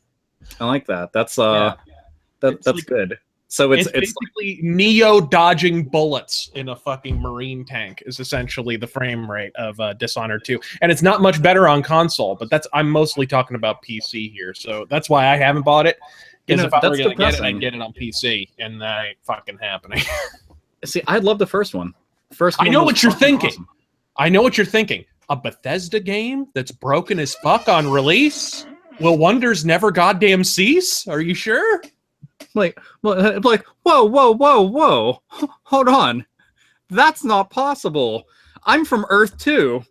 I like that. That's that's like, good. So it's basically Neo dodging bullets in a fucking marine tank is essentially the frame rate of Dishonored 2, and it's not much better on console. But I'm mostly talking about PC here, so that's why I haven't bought it. Because if I were gonna get it, I'd get it on PC, and that ain't fucking happening. See, I love the first one. I know what you're thinking. Awesome. I know what you're thinking. A Bethesda game that's broken as fuck on release? Will wonders never goddamn cease? Are you sure? Like, whoa. Hold on. That's not possible. I'm from Earth 2.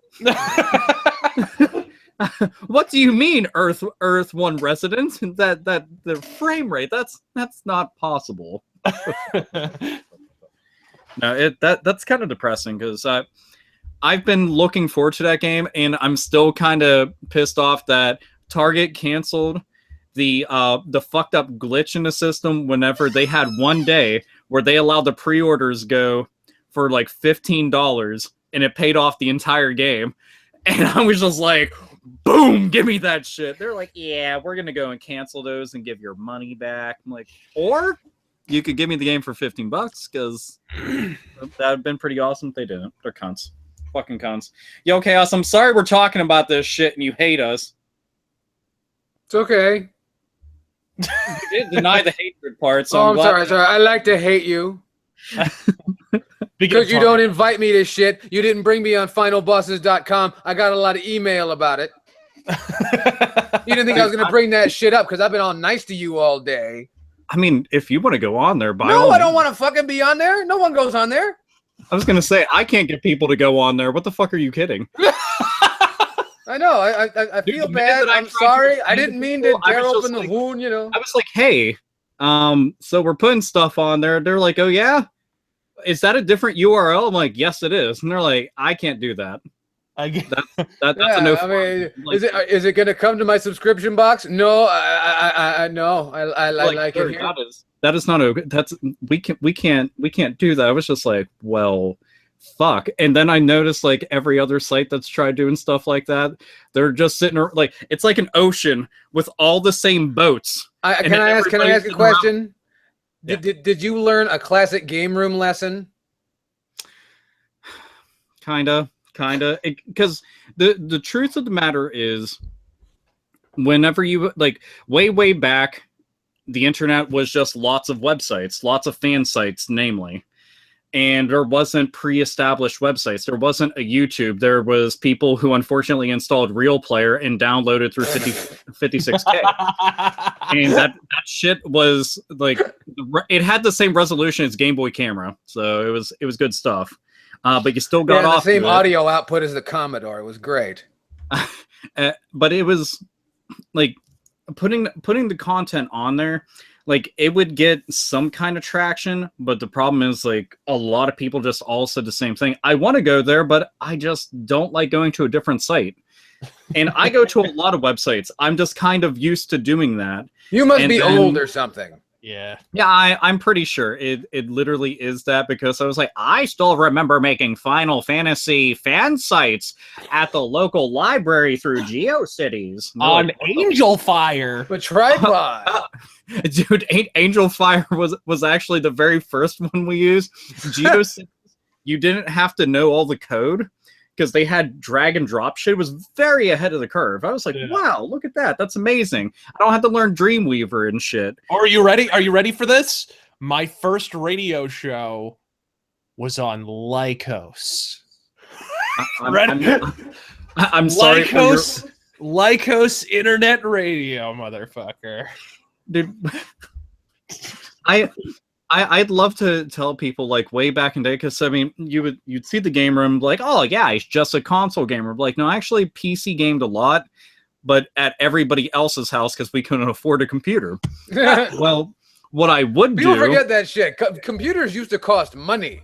What do you mean, Earth 1 residents? That the frame rate, that's not possible. No, that's kind of depressing because I've been looking forward to that game, and I'm still kind of pissed off that Target canceled the fucked up glitch in the system whenever they had one day where they allowed the pre-orders go for like $15 and it paid off the entire game. And I was just like, boom, give me that shit. They're like, yeah, we're going to go and cancel those and give your money back. I'm like, or you could give me the game for $15 because that would have been pretty awesome if they didn't. They're cunts. Fucking cunts. Yo, Chaos, I'm sorry we're talking about this shit and you hate us. It's okay. You did deny the hatred part, so I'm sorry. I like to hate you. Because you don't invite me to shit. You didn't bring me on finalbosses.com. I got a lot of email about it. You didn't think I was going to bring that shit up because I've been all nice to you all day. I mean, if you want to go on there, No, I don't want to fucking be on there. No one goes on there. I was going to say, I can't get people to go on there. What the fuck are you kidding? I know. I feel bad. I'm sorry. I didn't mean to tear open the wound, I was like, hey, so we're putting stuff on there. They're like, oh, yeah? Is that a different URL? I'm like, yes, it is. And they're like, I can't do that. That's a no. I mean, like, is it going to come to my subscription box? No, I no. I like it here. That is not we can't do that. I was just like, well, fuck. And then I noticed like every other site that's tried doing stuff like that, they're just sitting like it's like an ocean with all the same boats. Can I ask a question? Yeah. Did you learn a classic game room lesson? Kinda. Because the truth of the matter is, whenever you like way back, the internet was just lots of websites, lots of fan sites, namely. And there wasn't pre-established websites. There wasn't a YouTube. There was people who unfortunately installed Real Player and downloaded through 56K. And that shit was like, it had the same resolution as Game Boy Camera. So it was good stuff. But you still got off the same audio output as the Commodore. It was great. But it was like, putting the content on there, like it would get some kind of traction, but the problem is like a lot of people just all said the same thing. I want to go there, but I just don't like going to a different site. And I go to a lot of websites. I'm just kind of used to doing that. You must And be then- old or something. Yeah. Yeah, I'm pretty sure it literally is that, because I was like, I still remember making Final Fantasy fan sites at the local library through GeoCities. And they're On like, Angel Fire. But tripod. dude, Angel Fire was actually the very first one we used. GeoCities, you didn't have to know all the code because they had drag and drop shit. It was very ahead of the curve. I was like, Yeah. wow, look at that. That's amazing. I don't have to learn Dreamweaver and shit. Are you ready? Are you ready for this? My first radio show was on Lycos. I'm sorry for your- Lycos Internet Radio, motherfucker. dude. I'd love to tell people like way back in the day, because I mean you'd see the game room like, oh yeah, he's just a console gamer. But, like, no, I actually PC gamed a lot, but at everybody else's house because we couldn't afford a computer. Well, what I would People do, forget that shit. Computers used to cost money.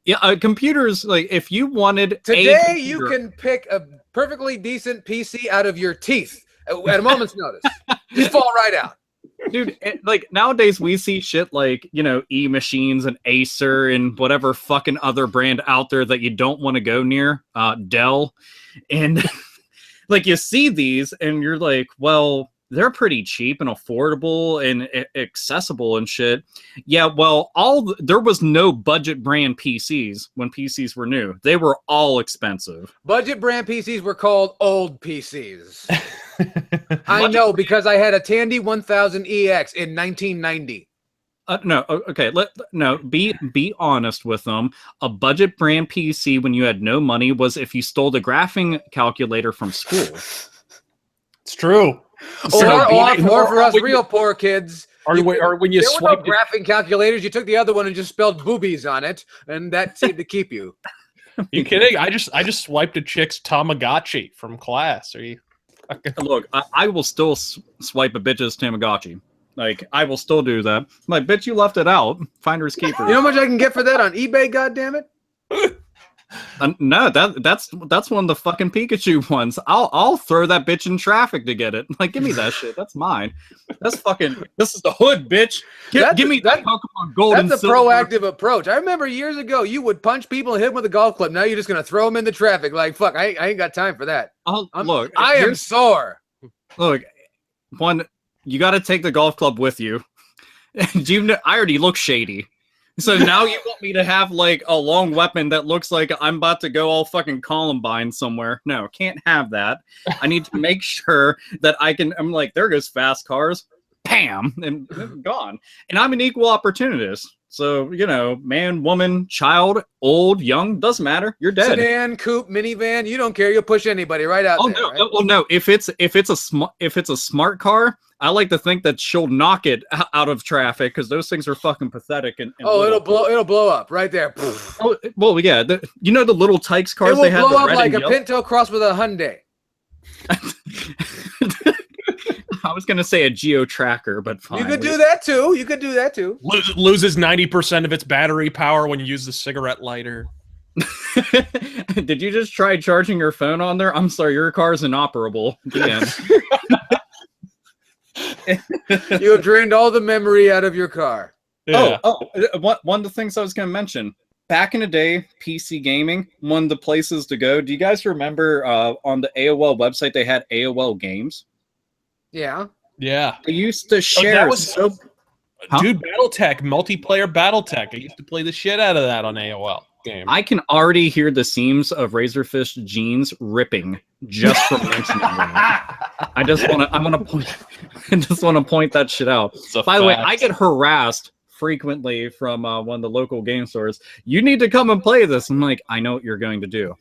yeah, computers, like if you wanted Today, you can pick a perfectly decent PC out of your teeth at a moment's notice. Just fall right out. dude, like nowadays we see shit like, you know, E-Machines and Acer and whatever fucking other brand out there that you don't want to go near, Dell, and like you see these and you're like, well, they're pretty cheap and affordable and accessible and shit. Yeah, well, there was no budget brand PCs when PCs were new. They were all expensive. Budget brand PCs were called old PCs. I know, because I had a Tandy 1000EX in 1990. No, okay. Be honest with them. A budget brand PC when you had no money was if you stole the graphing calculator from school. It's true. Or for us real poor kids, Or when you there were no swipe graphing calculators. You took the other one and just spelled boobies on it, and that seemed to keep you. You kidding? I just swiped a chick's Tamagotchi from class. Are you? Look, I will still swipe a bitch's Tamagotchi. Like, I will still do that. My bitch, you left it out. Finders keepers. You know how much I can get for that on eBay? God damn it! No, that's one of the fucking Pikachu ones. I'll throw that bitch in traffic to get it. Like, give me that shit. That's mine. This is the hood, bitch. Give me that Pokemon Gold. That's a and Silver. proactive approach. I remember years ago, you would punch people and hit them with a golf club. Now you're just gonna throw them in the traffic. Like, fuck, I ain't got time for that. Look, I am sore. Look, one, you got to take the golf club with you. I already look shady. So now you want me to have like a long weapon that looks like I'm about to go all fucking Columbine somewhere. No, can't have that. I need to make sure that I'm like, there goes fast cars. Bam! And gone. And I'm an equal opportunist. So, you know, man, woman, child, old, young, doesn't matter. You're dead. Sedan, coupe, minivan, you don't care. You'll push anybody right out there. No, right? well, no. If it's a smart car, I like to think that she'll knock it out of traffic because those things are fucking pathetic. And it'll blow up right there. Oh, well, yeah. You know the little Tykes cars It will they have. blow the up red like and a yellow? Pinto crossed with a Hyundai. I was gonna say a Geo Tracker, but fine. You could do that too. Loses 90% of its battery power when you use the cigarette lighter. Did you just try charging your phone on there? I'm sorry, your car's inoperable. The end. You have drained all the memory out of your car. Yeah. One of the things I was going to mention. Back in the day, PC gaming, one of the places to go. Do you guys remember on the AOL website they had AOL games? Yeah. Yeah. They used to share. that was- Huh? Dude, BattleTech, multiplayer BattleTech. I used to play the shit out of that on AOL game. I can already hear the seams of Razörfist jeans ripping just from mentioning that. I just want to point that shit out. By the way, I get harassed frequently from one of the local game stores. You need to come and play this. I'm like, I know what you're going to do.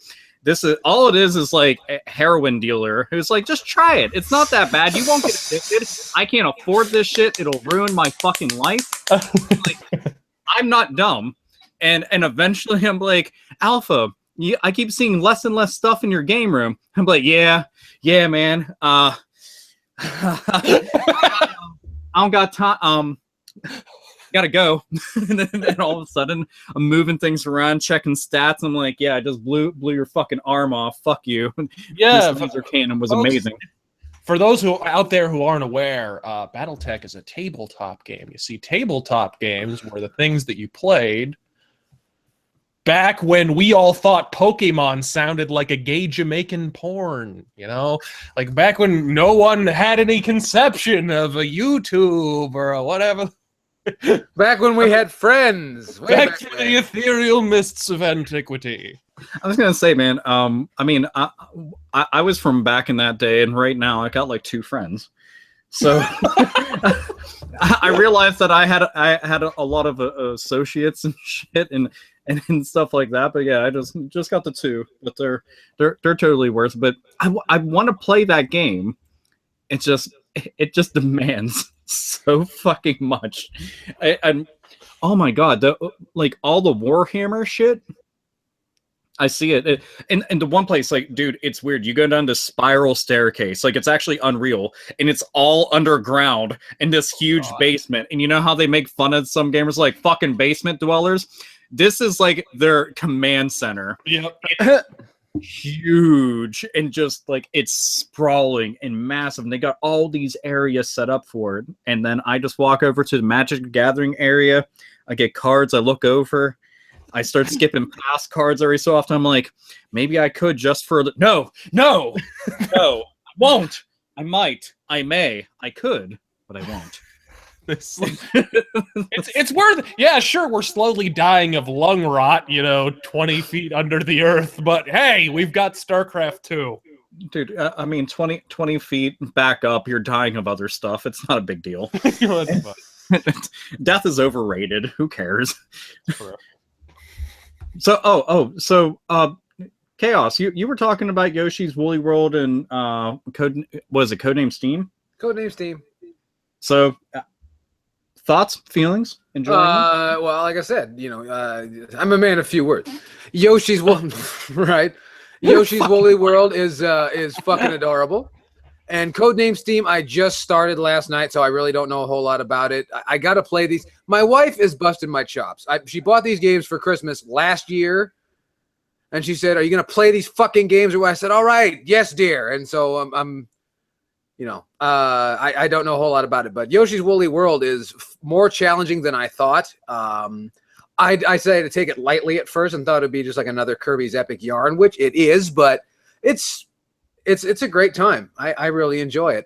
This is all it is like a heroin dealer who's like, just try it. It's not that bad. You won't get addicted. I can't afford this shit. It'll ruin my fucking life. Like, I'm not dumb. And eventually I'm like, Alpha, I keep seeing less and less stuff in your game room. I'm like, yeah, man. I don't got time. Gotta go. and all of a sudden, I'm moving things around, checking stats. I'm like, yeah, I just blew your fucking arm off. Fuck you. Yeah, this laser cannon was folks, amazing. For those who out there who aren't aware, BattleTech is a tabletop game. You see, tabletop games were the things that you played back when we all thought Pokemon sounded like a gay Jamaican porn, you know? Like back when no one had any conception of a YouTube or a whatever. Back when we had friends. Back to the ethereal mists of antiquity. I was gonna say, man. I mean, I was from back in that day, and right now I got like 2 friends. So I realized that I had a lot of associates and shit and stuff like that. But yeah, I just got the 2, but they're totally worth it. But I want to play that game. It just demands so fucking much. And oh my god, like all the Warhammer shit. I see it. And the one place, like, dude, it's weird. You go down this spiral staircase, like it's actually unreal, and it's all underground in this huge basement. And you know how they make fun of some gamers like fucking basement dwellers? This is like their command center. Yep. Huge and just like it's sprawling and massive. And they got all these areas set up for it. And then I just walk over to the Magic the Gathering area. I get cards. I look over. I start skipping past cards every so often. I'm like, maybe I could just for the no, I won't. I might. I may. I could, but I won't. It's worth. Yeah, sure. We're slowly dying of lung rot, 20 feet under the earth. But hey, we've got StarCraft 2. Dude, I mean, 20 feet back up, you're dying of other stuff. It's not a big deal. Death is overrated. Who cares? So, Chaos, you were talking about Yoshi's Woolly World and Codename Steam? Codename Steam. So, thoughts, feelings, enjoying it? Well, like I said, I'm a man of few words. Yoshi's right? Yoshi's Woolly World is fucking adorable. And Codename Steam, I just started last night, so I really don't know a whole lot about it. I got to play these. My wife is busting my chops. She bought these games for Christmas last year, and she said, "Are you going to play these fucking games?" Or I said, "All right, yes, dear." And so I don't know a whole lot about it, but Yoshi's Woolly World is more challenging than I thought. I decided to take it lightly at first and thought it'd be just like another Kirby's Epic Yarn, which it is, but it's a great time. I really enjoy it.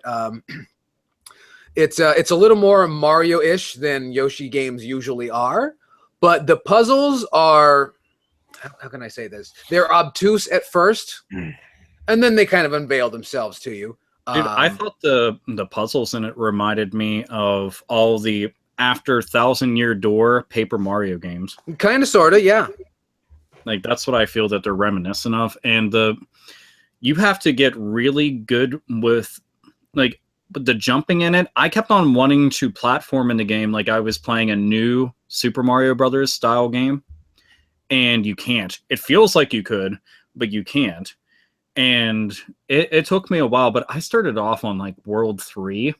It's a little more Mario-ish than Yoshi games usually are, but the puzzles are, how can I say this? They're obtuse at first, and then they kind of unveil themselves to you. Dude, I thought the puzzles in it reminded me of all the after Thousand Year Door Paper Mario games. Kind of, sort of, yeah. Like that's what I feel that they're reminiscent of, and you have to get really good with like the jumping in it. I kept on wanting to platform in the game like I was playing a new Super Mario Brothers style game, and you can't. It feels like you could, but you can't. And it took me a while, but I started off on like World 3,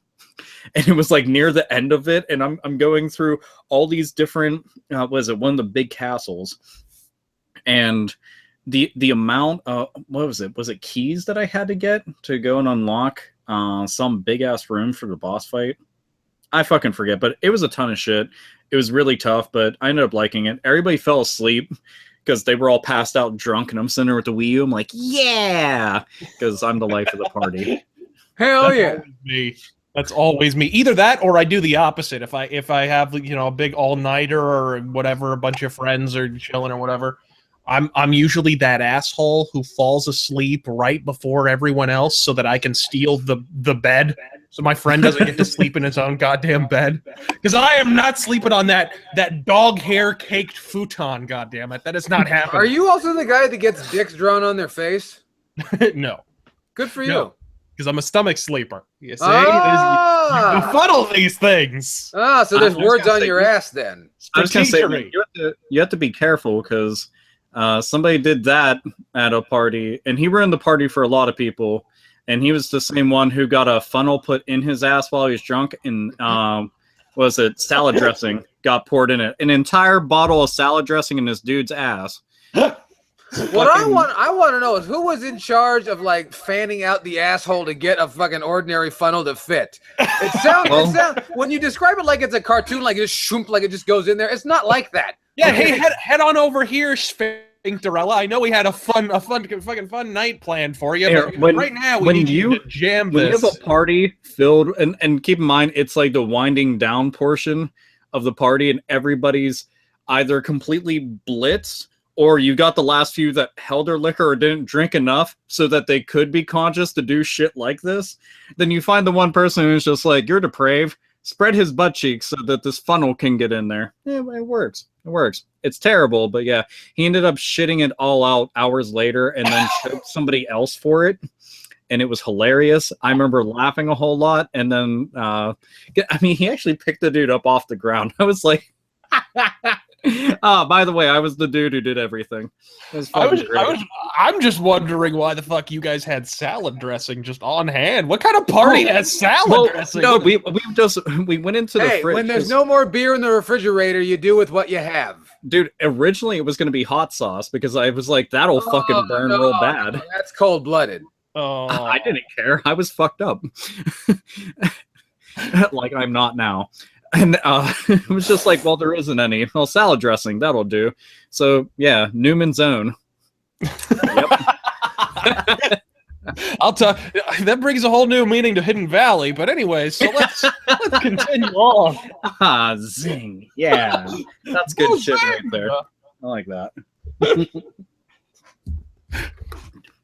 and it was like near the end of it, and I'm going through all these different one of the big castles, and the amount of what was it keys that I had to get to go and unlock some big ass room for the boss fight. I fucking forget, but it was a ton of shit. It was really tough, but I ended up liking it. Everybody fell asleep because they were all passed out drunk, and I'm sitting there with the Wii U. I'm like, yeah, because I'm the life of the party. Hell That's yeah! always me. That's always me. Either that, or I do the opposite. If I have a big all nighter or whatever, a bunch of friends are chilling or whatever, I'm usually that asshole who falls asleep right before everyone else so that I can steal the bed. So my friend doesn't get to sleep in his own goddamn bed. Because I am not sleeping on that dog hair caked futon, goddammit. That is not happening. Are you also the guy that gets dicks drawn on their face? No. Good for No. you. Because I'm a stomach sleeper. You see? Ah! You befuddle these things. So there's words on your ass then. I was going to say, Strategery. you have to be careful because somebody did that at a party, and he ruined the party for a lot of people. and he was the same one who got a funnel put in his ass while he was drunk, and was it salad dressing got poured in it. An entire bottle of salad dressing in this dude's ass. What I want to know is who was in charge of like fanning out the asshole to get a fucking ordinary funnel to fit. It sounds when you describe it like it's a cartoon, like it's shoomp, like it just goes in there. It's not like that. Yeah, hey, head on over here, Sphincterella. I know we had a fucking fun night planned for you, but right now we need you to jam this. When you have a party filled, and keep in mind, it's like the winding down portion of the party, and everybody's either completely blitzed, or you got the last few that held their liquor or didn't drink enough so that they could be conscious to do shit like this. Then you find the one person who's just like, you're depraved, spread his butt cheeks so that this funnel can get in there. Yeah, it works. It works. It's terrible, but yeah, he ended up shitting it all out hours later and then choked somebody else for it. And it was hilarious. I remember laughing a whole lot. And then, he actually picked the dude up off the ground. I was like, by the way, I was the dude who did everything. I'm just wondering why the fuck you guys had salad dressing just on hand. What kind of party has salad dressing? No, we went into the fridge. When there's no more beer in the refrigerator, you do with what you have. Dude, originally it was going to be hot sauce because I was like, that'll fucking burn real bad. That's cold-blooded. Oh, I didn't care. I was fucked up. Like I'm not now. And it was just like, well, there isn't any. Well, salad dressing, that'll do. So, yeah, Newman's Own. Yep. I'll tell that brings a whole new meaning to Hidden Valley. But anyway, so let's continue on. Ah, zing. Yeah. That's good shit right there. I like that.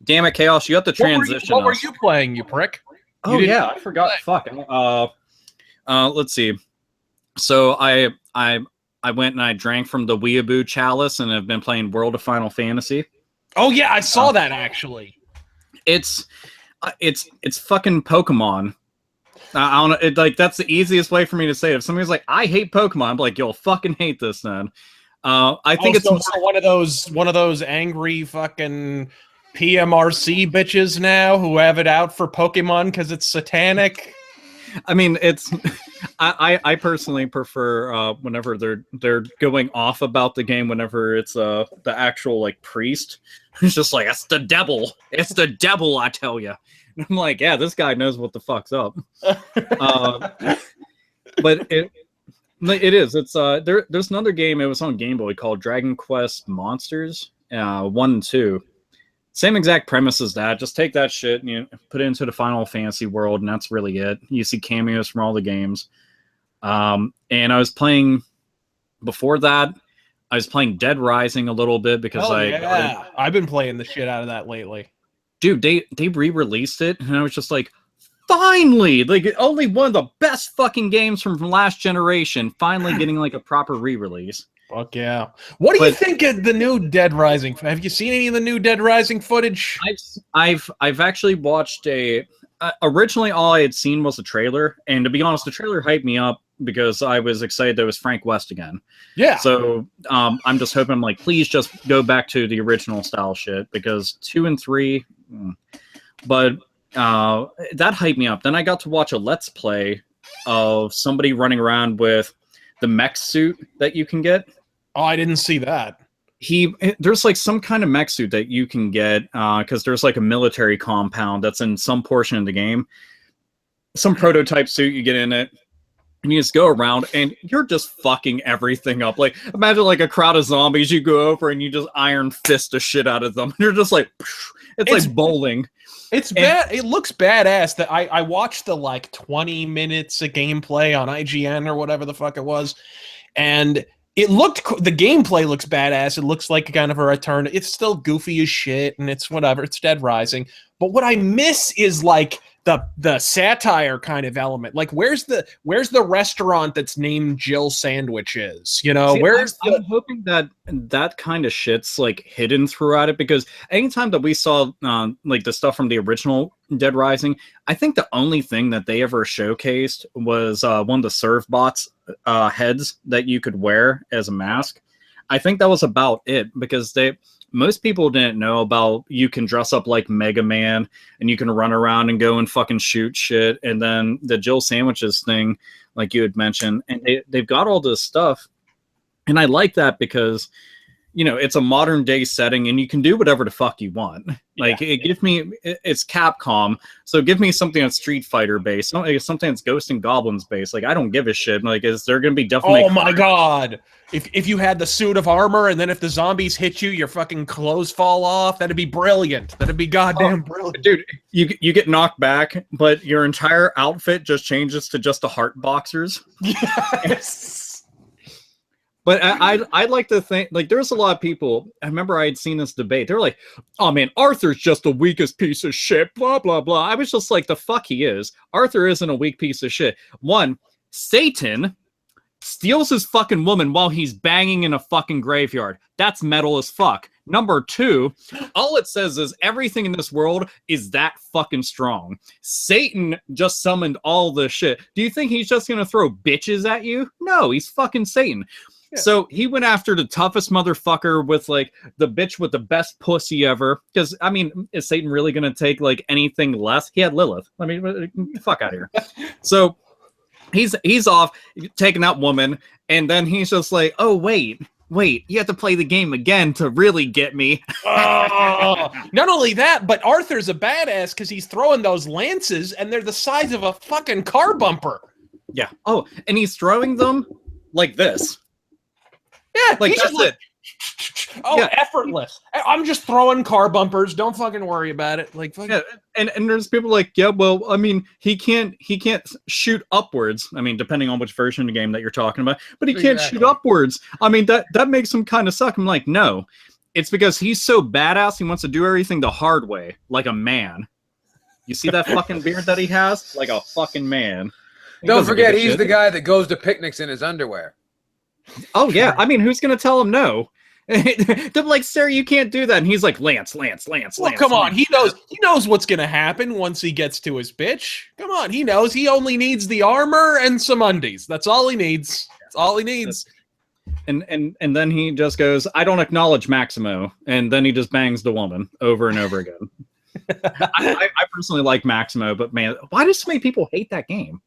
Damn it, Kaos. You got the transition. What were you playing, you prick? Oh, yeah. I forgot. Fuck. Let's see. So I went and I drank from the Weeaboo Chalice and have been playing World of Final Fantasy. Oh yeah, I saw that actually. It's fucking Pokemon. I don't know. Like that's the easiest way for me to say it. If somebody's like, I hate Pokemon, I'm like, you'll fucking hate this then. I think it's one of those angry fucking PMRC bitches now who have it out for Pokemon because it's satanic. I mean, it's. I personally prefer whenever they're going off about the game. Whenever it's the actual like priest, it's just like it's the devil. It's the devil, I tell you. And I'm like, yeah, this guy knows what the fuck's up. But it is. It's there's another game. It was on Game Boy called Dragon Quest Monsters 1 and 2. Same exact premise as that. Just take that shit and you put it into the Final Fantasy world, and that's really it. You see cameos from all the games. And I was playing before that. I was playing Dead Rising a little bit because I've been playing the shit out of that lately. Dude, they re-released it, and I was just like, finally! Like only one of the best fucking games from last generation finally getting like a proper re-release. Fuck yeah. What do you think of the new Dead Rising? Have you seen any of the new Dead Rising footage? I've actually watched originally all I had seen was the trailer, and to be honest, the trailer hyped me up because I was excited that it was Frank West again. Yeah. So I'm just hoping, like, please just go back to the original style shit because 2 and 3, but that hyped me up. Then I got to watch a Let's Play of somebody running around with the mech suit that you can get. Oh, I didn't see that. There's like some kind of mech suit that you can get because there's like a military compound that's in some portion of the game. Some prototype suit you get in it, and you just go around and you're just fucking everything up. Like imagine like a crowd of zombies, you go over and you just iron fist the shit out of them. You're just like, it's like bowling. It's bad. It looks badass. That I watched the like 20 minutes of gameplay on IGN or whatever the fuck it was, and it looked. The gameplay looks badass. It looks like kind of a return. It's still goofy as shit, and it's whatever. It's Dead Rising. But what I miss is like the satire kind of element. Like where's the restaurant that's named Jill Sandwiches? You know, I'm hoping that kind of shit's like hidden throughout it, because anytime that we saw like the stuff from the original Dead Rising, I think the only thing that they ever showcased was one of the Servbots heads that you could wear as a mask. I think that was about it, because most people didn't know about you can dress up like Mega Man and you can run around and go and fucking shoot shit. And then the Jill sandwiches thing, like you had mentioned, and they've got all this stuff. And I like that because, you know, it's a modern day setting and you can do whatever the fuck you want. Like it's Capcom. So give me something that's Street Fighter based, something that's Ghosts and Goblins based. Like, I don't give a shit. Like, is there going to be definitely... Oh my God. If you had the suit of armor and then if the zombies hit you, your fucking clothes fall off, that'd be brilliant. That'd be goddamn brilliant. Dude, you get knocked back, but your entire outfit just changes to just the heart boxers. Yes. But I'd like to think, like, there's a lot of people, I remember I had seen this debate. They were like, oh man, Arthur's just the weakest piece of shit, blah, blah, blah. I was just like, the fuck he is. Arthur isn't a weak piece of shit. One, Satan steals his fucking woman while he's banging in a fucking graveyard. That's metal as fuck. Number two, all it says is everything in this world is that fucking strong. Satan just summoned all this shit. Do you think he's just gonna throw bitches at you? No, he's fucking Satan. Yeah. So he went after the toughest motherfucker with like the bitch with the best pussy ever. Because I mean, is Satan really gonna take like anything less? He had Lilith. I mean, fuck out of here. So he's off taking that woman, and then he's just like, oh wait, you have to play the game again to really get me. Oh, not only that, but Arthur's a badass because he's throwing those lances, and they're the size of a fucking car bumper. Yeah. Oh, and he's throwing them like this. Yeah, like that's like, it. Oh, yeah. Effortless. I'm just throwing car bumpers. Don't fucking worry about it. Like, fucking... yeah, and there's people like, yeah, well, I mean, he can't shoot upwards. I mean, depending on which version of the game that you're talking about, but he can't shoot upwards. I mean, that makes him kind of suck. I'm like, no, it's because he's so badass. He wants to do everything the hard way, like a man. You see that fucking beard that he has, like a fucking man. Don't forget, he's the guy that goes to picnics in his underwear. Oh yeah, I mean, who's gonna tell him no? They're like, sir, you can't do that. And he's like, Lance. Well, come on, he knows what's gonna happen once he gets to his bitch. Come on, he knows. He only needs the armor and some undies. That's all he needs. That's all he needs. And then he just goes, I don't acknowledge Maximo, and then he just bangs the woman over and over again. I personally like Maximo, but man, why do so many people hate that game?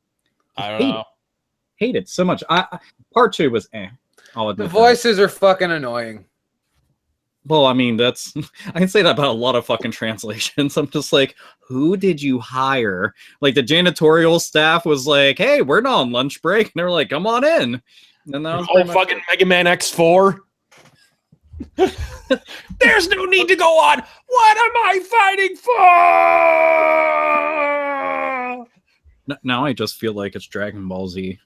I don't know. Hate it so much. Part 2 was the voices are fucking annoying. Well, I mean, I can say that about a lot of fucking translations. I'm just like, who did you hire? Like, the janitorial staff was like, hey, we're not on lunch break. And they were like, come on in. And that was fucking Mega Man X4. There's no need to go on. What am I fighting for? Now I just feel like it's Dragon Ball Z.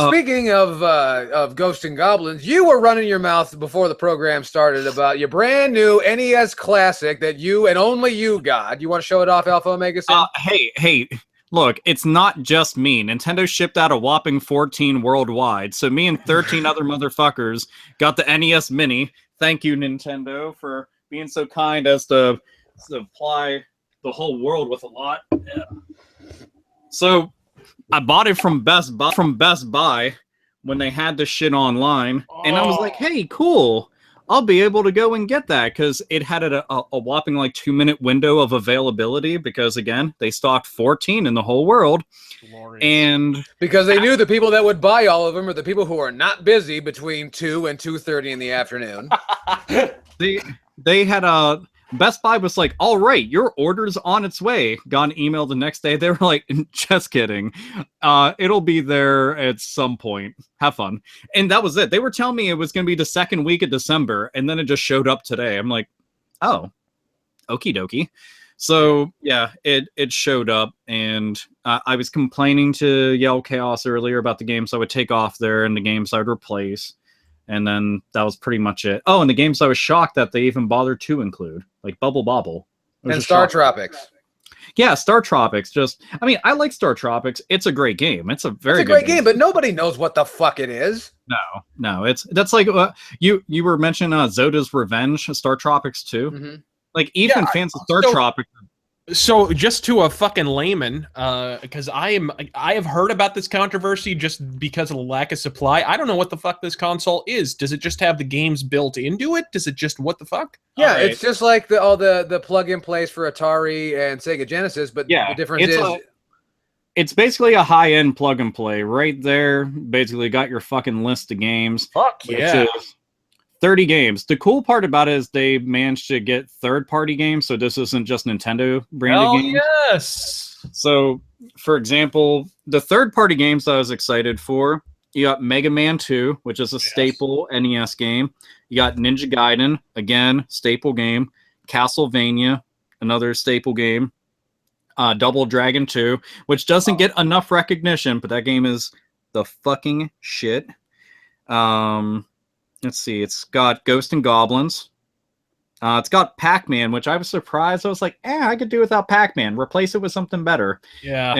Speaking of Ghosts and Goblins, you were running your mouth before the program started about your brand new NES classic that you and only you got. You want to show it off, AlphaOmegaSin? Hey, look, it's not just me. Nintendo shipped out a whopping 14 worldwide, so me and 13 other motherfuckers got the NES Mini. Thank you, Nintendo, for being so kind as to supply the whole world with a lot. Yeah. So I bought it from Best Buy when they had the shit online, and I was like, hey, cool, I'll be able to go and get that, because it had a whopping like 2-minute window of availability, because again, they stocked 14 in the whole world. Glorious. And because they knew the people that would buy all of them are the people who are not busy between 2 and 2:30 in the afternoon. they had Best Buy was like, all right, your order's on its way. Got an email the next day. They were like, just kidding. It'll be there at some point. Have fun. And that was it. They were telling me it was going to be the second week of December, and then it just showed up today. I'm like, oh, okie dokie. So, yeah, it showed up, and I was complaining to Yell Chaos earlier about the games I would take off there and the games I would replace. And then that was pretty much it. Oh, and the games I was shocked that they even bothered to include, like Bubble Bobble. And Star Tropics. Yeah, Star Tropics. I mean, I like Star Tropics. It's a great game. It's a great game, but nobody knows what the fuck it is. No. That's like you were mentioning Zoda's Revenge, Star Tropics 2. Mm-hmm. Like even fans of Star Tropics. So just to a fucking layman, because I have heard about this controversy just because of the lack of supply. I don't know what the fuck this console is. Does it just have the games built into it? Does it just what the fuck? Yeah, it's just like all the plug and plays for Atari and Sega Genesis, but the difference is it's basically a high-end plug and play right there. Basically got your fucking list of games. Fuck yeah. 30 games. The cool part about it is they managed to get third-party games, so this isn't just Nintendo branded games. Yes. So, for example, the third-party games I was excited for, you got Mega Man 2, which is a staple NES game. You got Ninja Gaiden, again, staple game. Castlevania, another staple game. Double Dragon 2, which doesn't get enough recognition, but that game is the fucking shit. Let's see. It's got Ghost and Goblins. It's got Pac-Man, which I was surprised. I was like, I could do without Pac-Man. Replace it with something better. Yeah.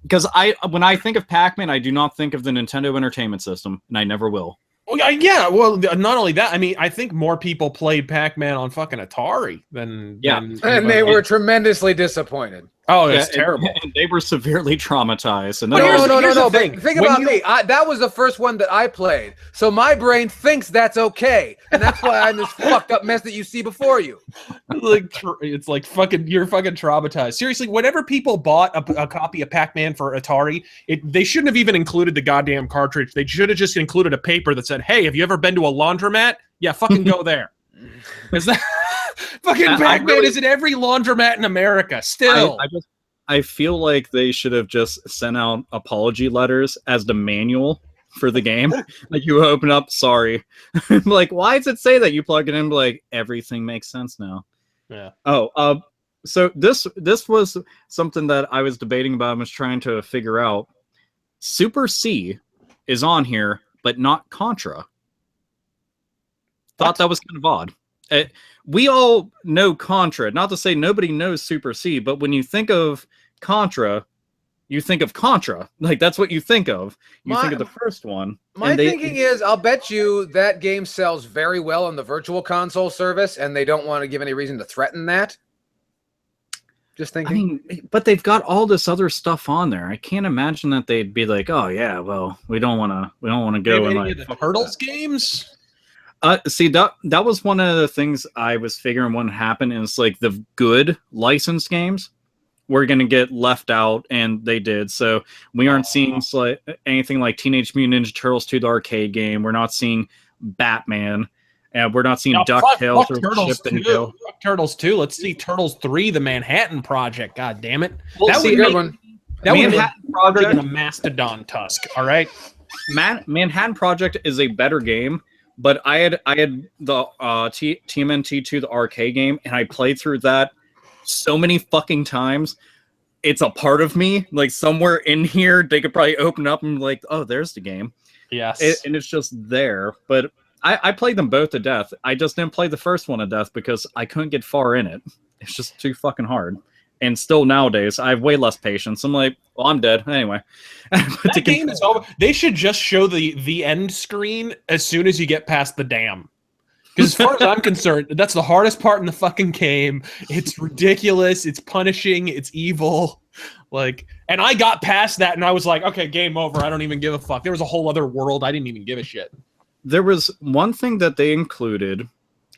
Because when I think of Pac-Man, I do not think of the Nintendo Entertainment System, and I never will. Well, yeah. Well, not only that. I mean, I think more people played Pac-Man on fucking Atari than and they were tremendously disappointed. Oh, it's terrible. And they were severely traumatized. And no. But think about me. That was the first one that I played. So my brain thinks that's okay. And that's why I'm this fucked up mess that you see before you. It's like fucking, you're fucking traumatized. Seriously, whenever people bought a copy of Pac-Man for Atari, they shouldn't have even included the goddamn cartridge. They should have just included a paper that said, hey, have you ever been to a laundromat? Yeah, fucking go there. Is that... Fucking Pac-Man is in every laundromat in America. Still, I feel like they should have just sent out apology letters as the manual for the game. Like you open up, sorry. Like, why does it say that? You plug it in, like everything makes sense now. Yeah. Oh, so this was something that I was debating about. I was trying to figure out. Super C is on here, but not Contra. Thought that was kind of odd. We all know Contra. Not to say nobody knows Super C, but when you think of Contra, you think of Contra. Like, that's what you think of. You think of the first one. My thinking is, I'll bet you that game sells very well on the Virtual Console service, and they don't want to give any reason to threaten that. Just thinking. I mean, but they've got all this other stuff on there. I can't imagine that they'd be like, oh yeah, well, we don't want to go and like the Turtles games. See, that was one of the things I was figuring wouldn't happen is like the good licensed games were going to get left out, and they did. So we aren't seeing anything like Teenage Mutant Ninja Turtles 2, the arcade game. We're not seeing Batman, and we're not seeing DuckTales or Turtles Chip and Dale. Turtles 2. Let's see Turtles 3, the Manhattan Project. God damn it. Well, that would be a good one. That would be harder than a Mastodon Tusk. All right. Manhattan Project is a better game. But I had the TMNT2, the arcade game, and I played through that so many fucking times. It's a part of me. Like, somewhere in here, they could probably open up and be like, oh, there's the game. Yes. And it's just there. But I played them both to death. I just didn't play the first one to death because I couldn't get far in it. It's just too fucking hard. And still nowadays, I have way less patience. I'm like, well, I'm dead. Anyway. That game is over. They should just show the end screen as soon as you get past the dam. Because as far as I'm concerned, that's the hardest part in the fucking game. It's ridiculous. It's punishing. It's evil. Like, and I got past that and I was like, okay, game over. I don't even give a fuck. There was a whole other world. I didn't even give a shit. There was one thing that they included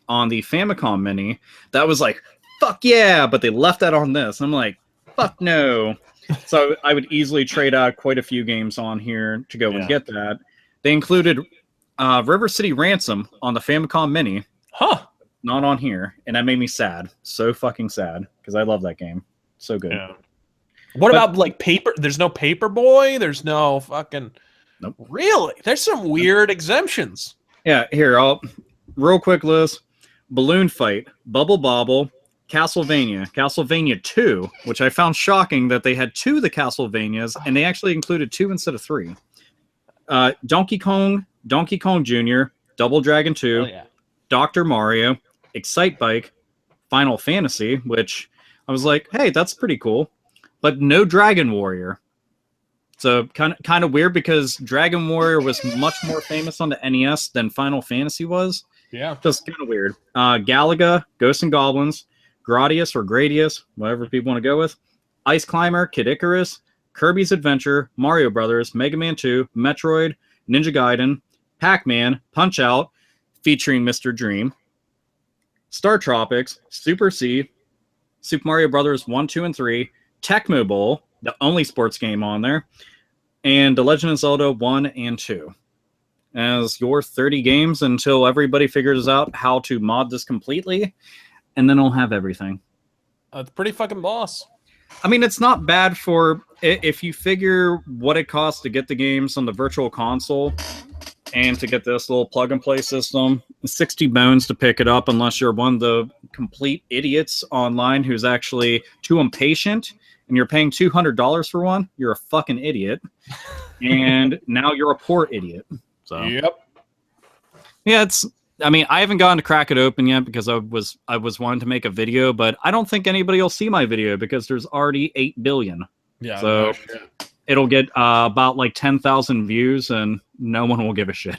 on the Famicom Mini that was like, fuck yeah, but they left that on this. I'm like, fuck no. So I would easily trade out quite a few games on here to go and get that. They included River City Ransom on the Famicom Mini. Huh. Not on here. And that made me sad. So fucking sad. Because I love that game. So good. Yeah. What about like Paper? There's no Paperboy? There's no fucking... Nope. Really? There's some weird exemptions. Yeah, here, real quick list. Balloon Fight, Bubble Bobble, Castlevania 2, which I found shocking that they had 2 of the Castlevanias, and they actually included 2 instead of 3. Donkey Kong Jr., Double Dragon 2, Dr. Mario, Excite Bike, Final Fantasy, which I was like, hey, that's pretty cool, but no Dragon Warrior. So kind of weird because Dragon Warrior was much more famous on the NES than Final Fantasy was. Yeah. Just kind of weird. Galaga, Ghosts and Goblins, Gradius or Gradius, whatever people want to go with, Ice Climber, Kid Icarus, Kirby's Adventure, Mario Brothers, Mega Man 2, Metroid, Ninja Gaiden, Pac-Man, Punch-Out, featuring Mr. Dream, Star Tropics, Super C, Super Mario Brothers 1, 2, and 3, Tecmo Bowl, the only sports game on there, and The Legend of Zelda 1 and 2. As your 30 games until everybody figures out how to mod this completely, and then I'll have everything. That's pretty fucking boss. I mean, it's not bad for if you figure what it costs to get the games on the virtual console and to get this little plug and play system. 60 bones to pick it up unless you're one of the complete idiots online who's actually too impatient and you're paying $200 for one. You're a fucking idiot. And now you're a poor idiot. So Yep. yeah, I mean, I haven't gotten to crack it open yet because I was wanting to make a video, but I don't think anybody will see my video because there's already 8 billion. Yeah. So no shit. it'll get about like 10,000 views and no one will give a shit.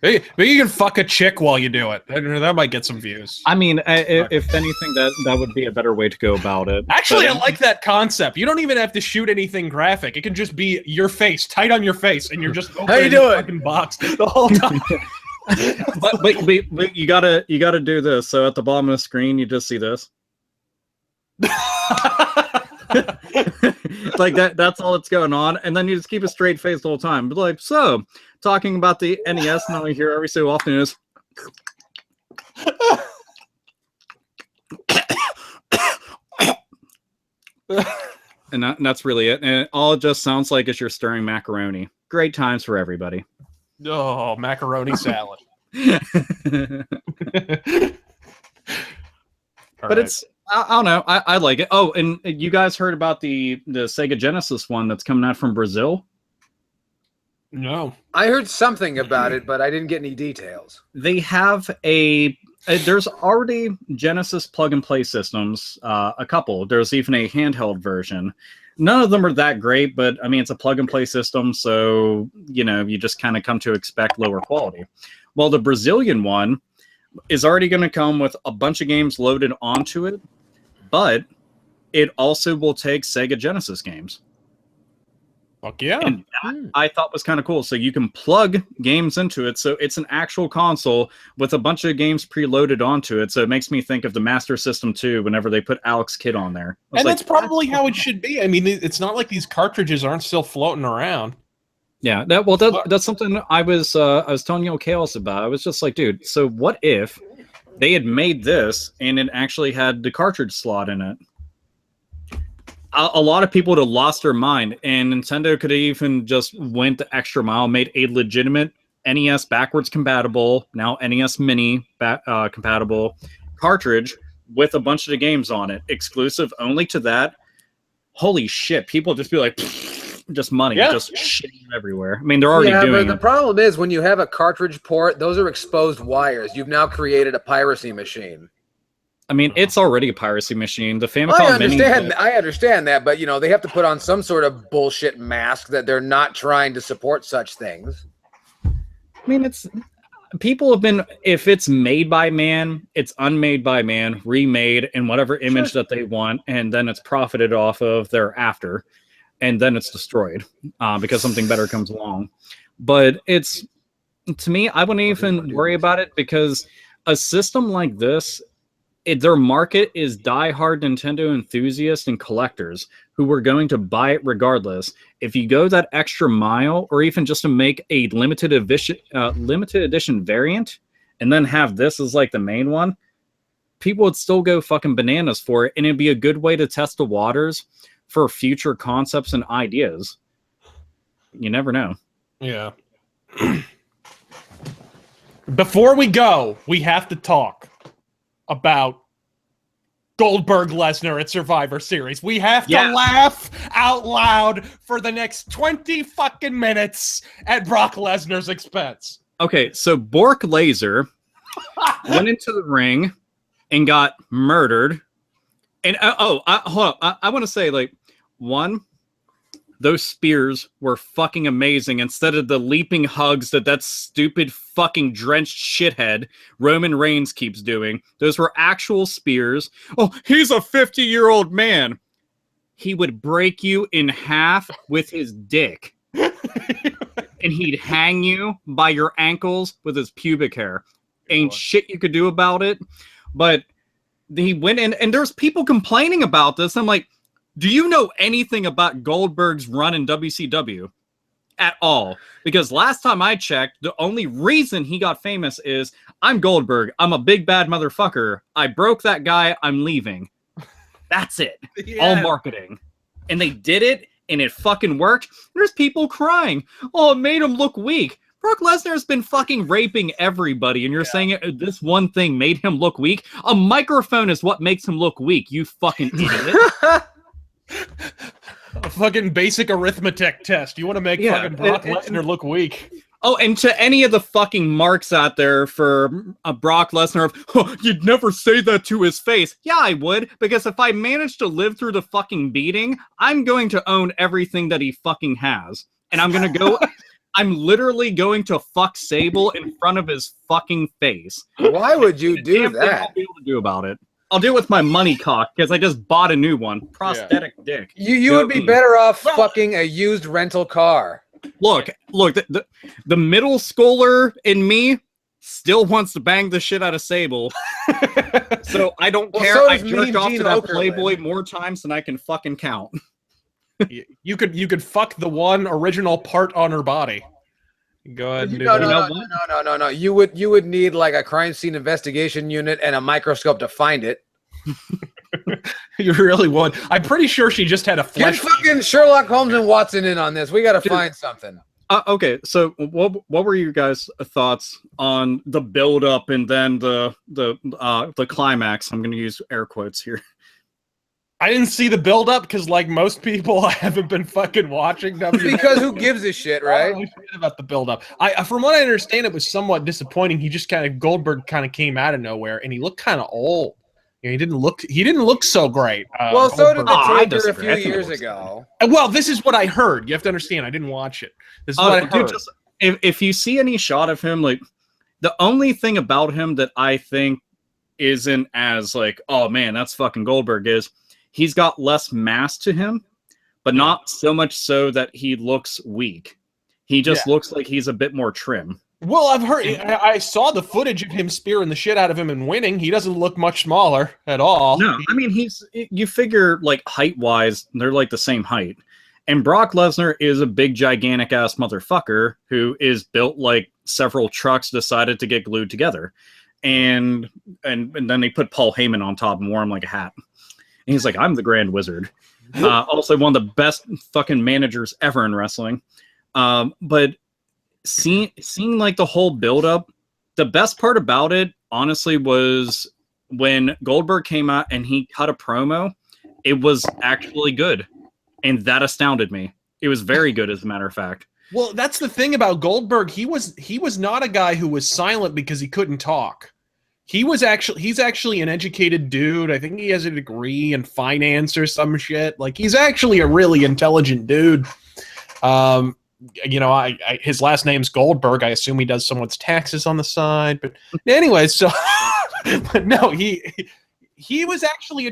Maybe you can fuck a chick while you do it. That might get some views. I mean, if anything, that would be a better way to go about it. Actually, But, I like that concect. You don't even have to shoot anything graphic. It can just be your face, tight on your face, and you're just opening the fucking box the whole time. but you gotta do this. So at the bottom of the screen, you just see this. Like that's all that's going on, and then you just keep a straight face the whole time. But like, so talking about the NES, and all we hear every so often is and that's really it. And it all just sounds like it's you're stirring macaroni. Great times for everybody. Oh, macaroni salad. But it's I don't know. I like it. Oh, and you guys heard about the Sega Genesis one that's coming out from Brazil? No. I heard something about it, but I didn't get any details. They have there's already Genesis plug-and-play systems, a couple. There's even a handheld version. None of them are that great, but I mean, it's a plug-and-play system, so, you know, you just kind of come to expect lower quality. Well, the Brazilian one is already going to come with a bunch of games loaded onto it, but it also will take Sega Genesis games. Fuck yeah. And that I thought was kind of cool. So you can plug games into it. So it's an actual console with a bunch of games preloaded onto it. So it makes me think of the Master System 2 whenever they put Alex Kidd on there. And that's probably how it should be. I mean, it's not like these cartridges aren't still floating around. Yeah, that's something I was telling you Kaos about. I was just like, dude, so what if they had made this and it actually had the cartridge slot in it? A lot of people would have lost their mind, and Nintendo could have even just went the extra mile, made a legitimate NES backwards compatible, now NES Mini compatible cartridge with a bunch of the games on it, exclusive only to that. Holy shit, people just be like, just money, just shitting everywhere. I mean, they're already doing but the problem is when you have a cartridge port, those are exposed wires. You've now created a piracy machine. I mean, it's already a piracy machine. The Famicom I understand that, but you know, they have to put on some sort of bullshit mask that they're not trying to support such things. I mean, it's people have been, if it's made by man, it's unmade by man, remade in whatever image that they want, and then it's profited off of thereafter, and then it's destroyed because something better comes along. But it's, to me, I wouldn't even worry about it because a system like this, their market is diehard Nintendo enthusiasts and collectors who were going to buy it regardless. If you go that extra mile, or even just to make a limited edition variant, and then have this as like the main one, people would still go fucking bananas for it, and it'd be a good way to test the waters for future concepts and ideas. You never know. Yeah. Before we go, we have to talk about Goldberg Lesnar at Survivor Series. We have to laugh out loud for the next 20 fucking minutes at Brock Lesnar's expense. Okay, so Bork Laser went into the ring and got murdered. And hold on, I want to say, like, one, those spears were fucking amazing instead of the leaping hugs that stupid fucking drenched shithead Roman Reigns keeps doing. Those were actual spears. Oh, he's a 50-year-old man. He would break you in half with his dick. And he'd hang you by your ankles with his pubic hair. Ain't shit you could do about it. But he went in, and there's people complaining about this. I'm like, do you know anything about Goldberg's run in WCW? At all? Because last time I checked, the only reason he got famous is, I'm Goldberg. I'm a big bad motherfucker. I broke that guy. I'm leaving. That's it. Yeah. All marketing. And they did it, and it fucking worked. There's people crying. Oh, it made him look weak. Brock Lesnar's been fucking raping everybody, and you're saying this one thing made him look weak? A microphone is what makes him look weak, you fucking idiot. A fucking basic arithmetic test. You want to make fucking Brock Lesnar look weak. Oh, and to any of the fucking marks out there for Brock Lesnar, you'd never say that to his face. Yeah, I would, because if I manage to live through the fucking beating, I'm going to own everything that he fucking has. And I'm going to go... I'm literally going to fuck Sable in front of his fucking face. Why would you do that? I'll be able to do about it. I'll do it with my money cock, because I just bought a new one. Prosthetic dick. You would be better off fucking a used rental car. Look, the middle schooler in me still wants to bang the shit out of Sable. So I don't care. So I jerked off to that Playboy more times than I can fucking count. You could fuck the one original part on her body. Go ahead and do that. No. You would need like a crime scene investigation unit and a microscope to find it. You really would. I'm pretty sure she just had a flesh. Get fucking Sherlock Holmes and Watson in on this. We got to find something. Okay, so what were your guys' thoughts on the build up and then the climax? I'm going to use air quotes here. I didn't see the build up because, like most people, I haven't been fucking watching WWE. Because who gives a shit, right? I forget about the build up. From what I understand, it was somewhat disappointing. He just Goldberg kind of came out of nowhere, and he looked kind of old. You know, he didn't look so great. Well, so did the Taker a few years ago. Well, this is what I heard. You have to understand. I didn't watch it. This is what I heard. If you see any shot of him, like the only thing about him that I think isn't as like, oh man, that's fucking Goldberg is. He's got less mass to him, but not so much so that he looks weak. He just looks like he's a bit more trim. Well, I've heard. I saw the footage of him spearing the shit out of him and winning. He doesn't look much smaller at all. No, I mean, you figure like height-wise, they're like the same height. And Brock Lesnar is a big, gigantic-ass motherfucker who is built like several trucks decided to get glued together. And then they put Paul Heyman on top and wore him like a hat. And he's like, I'm the Grand Wizard. Also one of the best fucking managers ever in wrestling. But seeing like the whole build-up, the best part about it, honestly, was when Goldberg came out and he cut a promo. It was actually good. And that astounded me. It was very good, as a matter of fact. Well, that's the thing about Goldberg. He was not a guy who was silent because he couldn't talk. He's actually an educated dude. I think he has a degree in finance or some shit. Like, he's actually a really intelligent dude. You know, his last name's Goldberg. I assume he does someone's taxes on the side. But anyway, so but no, he was actually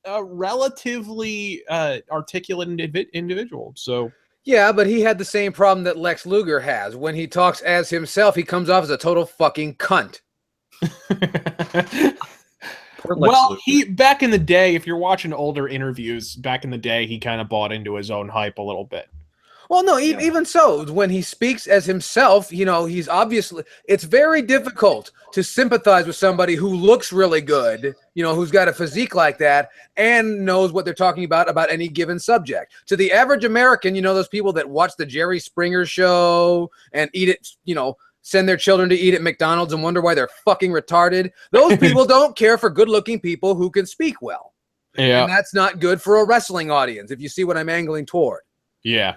a relatively articulate individual. So yeah, but he had the same problem that Lex Luger has. When he talks as himself, he comes off as a total fucking cunt. Well, back in the day, if you're watching older interviews, back in the day, he kind of bought into his own hype a little bit. Well, no, even so, when he speaks as himself, you know, he's obviously, it's very difficult to sympathize with somebody who looks really good, you know, who's got a physique like that and knows what they're talking about any given subject. To the average American, you know, those people that watch the Jerry Springer show and eat it, you know, send their children to eat at McDonald's and wonder why they're fucking retarded. Those people don't care for good-looking people who can speak well. Yeah. And that's not good for a wrestling audience, if you see what I'm angling toward. Yeah.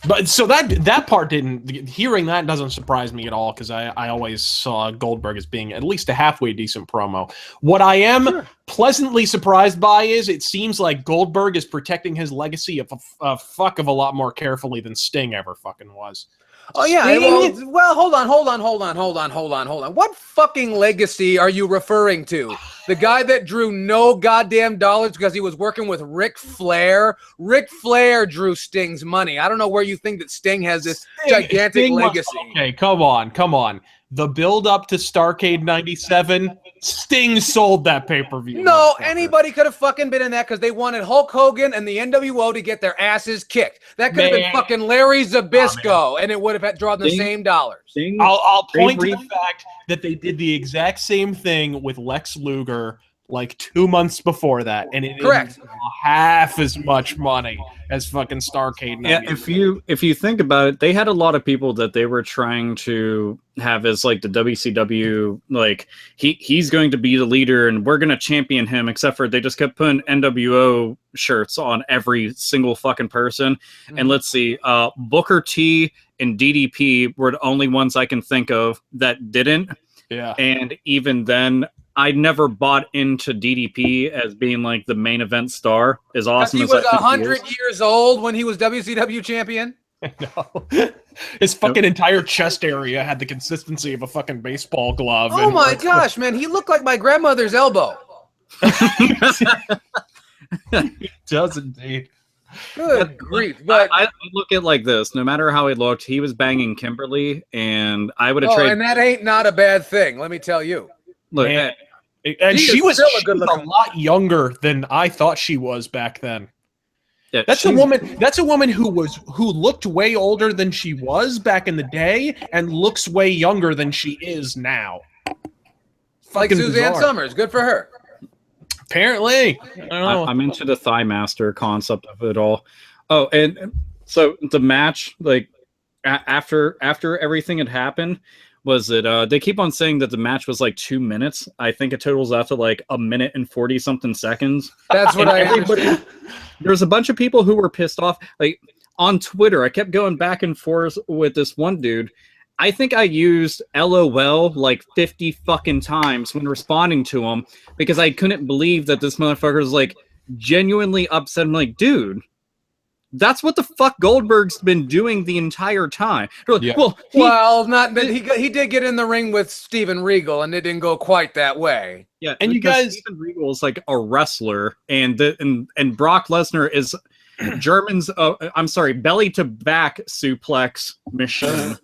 But so that part hearing that doesn't surprise me at all, because I always saw Goldberg as being at least a halfway decent promo. What I am pleasantly surprised by is it seems like Goldberg is protecting his legacy of a fuck of a lot more carefully than Sting ever fucking was. Oh yeah, well, hold on. What fucking legacy are you referring to? The guy that drew no goddamn dollars because he was working with Ric Flair? Ric Flair drew Sting's money. I don't know where you think that Sting has this gigantic legacy. Okay, come on. The build up to Starrcade 97, Sting sold that pay-per-view. No, anybody could have fucking been in that because they wanted Hulk Hogan and the NWO to get their asses kicked. That could have been fucking Larry Zbyszko, and it would have drawn the same dollars. I'll point to the fact that they did the exact same thing with Lex Luger like 2 months before that, and it didn't half as much money as fucking Starrcade 97. Yeah, if you think about it, they had a lot of people that they were trying to have as like the WCW, like he's going to be the leader and we're going to champion him, except for they just kept putting NWO shirts on every single fucking person. And let's see, Booker T and DDP were the only ones I can think of that didn't. Yeah. And even then, I never bought into DDP as being like the main event star. As awesome as he was 100 years old when he was WCW champion. No. His fucking entire chest area had the consistency of a fucking baseball glove. Oh my gosh, man. He looked like my grandmother's elbow. He does indeed. Good grief. But I look at it like this. No matter how he looked, he was banging Kimberly, and I would have traded. And that ain't not a bad thing, let me tell you. Look, and she was a lot younger than I thought she was back then. Yeah, That's a woman who looked way older than she was back in the day and looks way younger than she is now. Like Suzanne Summers, good for her. Apparently. I don't know. I'm into the Thigh Master concept of it all. Oh, and so the match, like after everything had happened, was it they keep on saying that the match was like 2 minutes. I think it totals out to like 1 minute and 40 something seconds. That's what everybody. There's a bunch of people who were pissed off. Like on Twitter, I kept going back and forth with this one dude. I think I used LOL like 50 fucking times when responding to him because I couldn't believe that this motherfucker was like genuinely upset. I'm like, dude, that's what the fuck Goldberg's been doing the entire time. Like, yeah. He did get in the ring with Steven Regal, and it didn't go quite that way. Yeah, and you guys, Steven Regal is like a wrestler, and Brock Lesnar is German's. I'm sorry, belly to back suplex machine,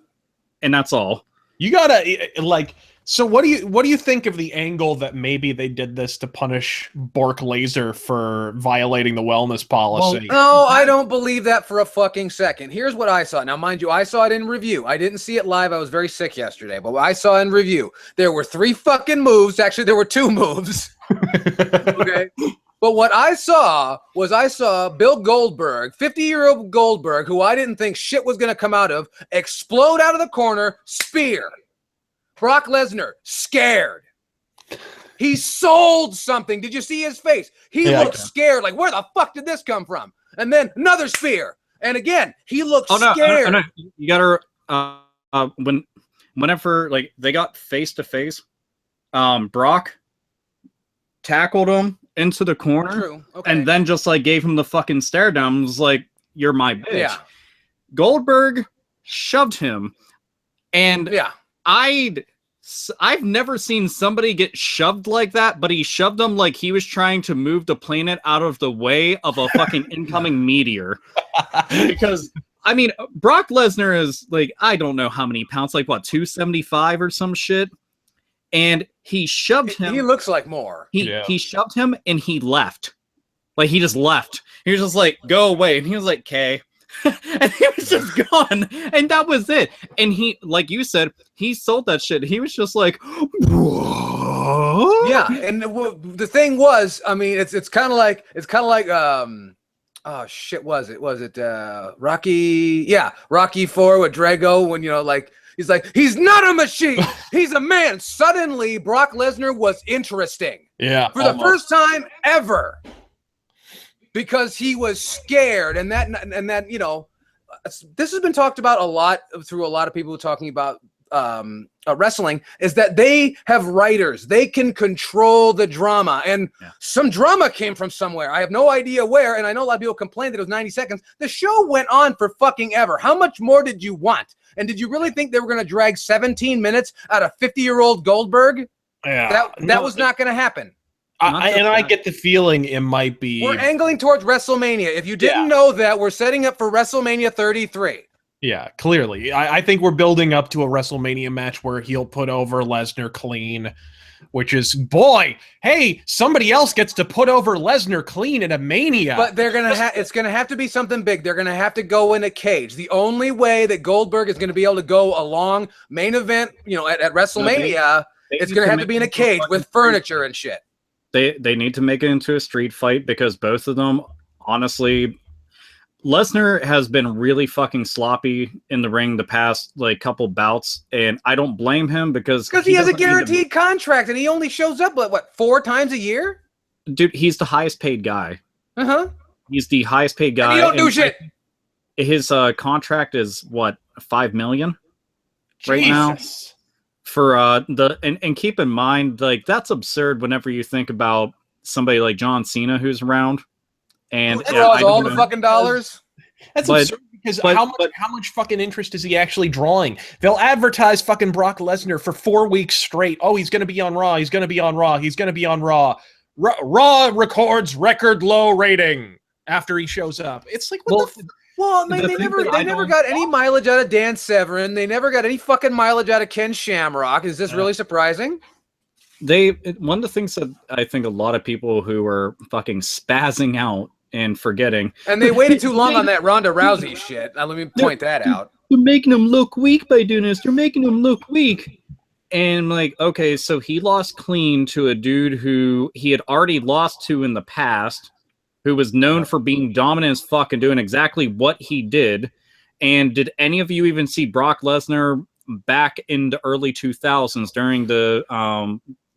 and that's all. You gotta like. So what do you think of the angle that maybe they did this to punish Bork Laser for violating the wellness policy? Well, no, I don't believe that for a fucking second. Here's what I saw. Now, mind you, I saw it in review. I didn't see it live. I was very sick yesterday, but what I saw in review, there were 3 fucking moves. Actually, there were 2 moves. Okay. But what I saw Bill Goldberg, 50-year-old Goldberg, who I didn't think shit was going to come out of, explode out of the corner, spear. Brock Lesnar, scared. He sold something. Did you see his face? He looked scared. Like, where the fuck did this come from? And then another spear. And again, he looked scared. No. You gotta, whenever, like, they got face-to-face, Brock tackled him into the corner. True. Okay. And then just, like, gave him the fucking stare down and was like, you're my bitch. Yeah. Goldberg shoved him. And I've never seen somebody get shoved like that, but he shoved him like he was trying to move the planet out of the way of a fucking incoming meteor. Because, I mean, Brock Lesnar is like, I don't know how many pounds, like what, 275 or some shit? And he shoved him. He looks like more. He shoved him and he left. Like, he just left. He was just like, go away. And he was like, okay. And he was just gone, and that was it. And he, like you said, he sold that shit. He was just like, what? Yeah. And the thing was, I mean, it's kind of like oh shit, was it Rocky? Yeah, Rocky IV with Drago, when he's like, he's not a machine, he's a man. Suddenly, Brock Lesnar was interesting. Yeah, for the first time ever. Because he was scared, and that this has been talked about a lot through a lot of people talking about wrestling, is that they have writers. They can control the drama, and some drama came from somewhere. I have no idea where, and I know a lot of people complained that it was 90 seconds. The show went on for fucking ever. How much more did you want? And did you really think they were going to drag 17 minutes out of 50-year-old Goldberg? Yeah, that was not going to happen. I get the feeling it might be. We're angling towards WrestleMania. If you didn't know that, we're setting up for WrestleMania 33. Yeah, clearly. I think we're building up to a WrestleMania match where he'll put over Lesnar clean, which is, boy, hey, somebody else gets to put over Lesnar clean at a Mania. But they're gonna it's gonna have to be something big. They're gonna have to go in a cage. The only way that Goldberg is gonna be able to go along main event, at WrestleMania, it's gonna have to be in a cage with furniture and shit. They need to make it into a street fight because both of them, honestly, Lesnar has been really fucking sloppy in the ring the past couple bouts, and I don't blame him because he has a guaranteed contract and he only shows up what 4 times a year? Dude, he's the highest paid guy. He's the highest paid guy. And he don't do shit. His contract is what, $5 million right now? For and keep in mind, that's absurd whenever you think about somebody like John Cena who's around. And all the fucking dollars. That's absurd because how much fucking interest is he actually drawing? They'll advertise fucking Brock Lesnar for 4 weeks straight. Oh, he's gonna be on Raw. He's gonna be on Raw. He's gonna be on Raw. Raw records record low rating after he shows up. It's like Well, they never got any mileage out of Dan Severn. They never got any fucking mileage out of Ken Shamrock. Is this really surprising? One of the things that I think a lot of people who are fucking spazzing out and forgetting. And they waited too long on that Ronda Rousey shit. Now, let me point that out. They're making him look weak by doing this. They're making him look weak. And okay, so he lost clean to a dude who he had already lost to in the past, who was known for being dominant as fuck and doing exactly what he did. And did any of you even see Brock Lesnar back in the early 2000s during the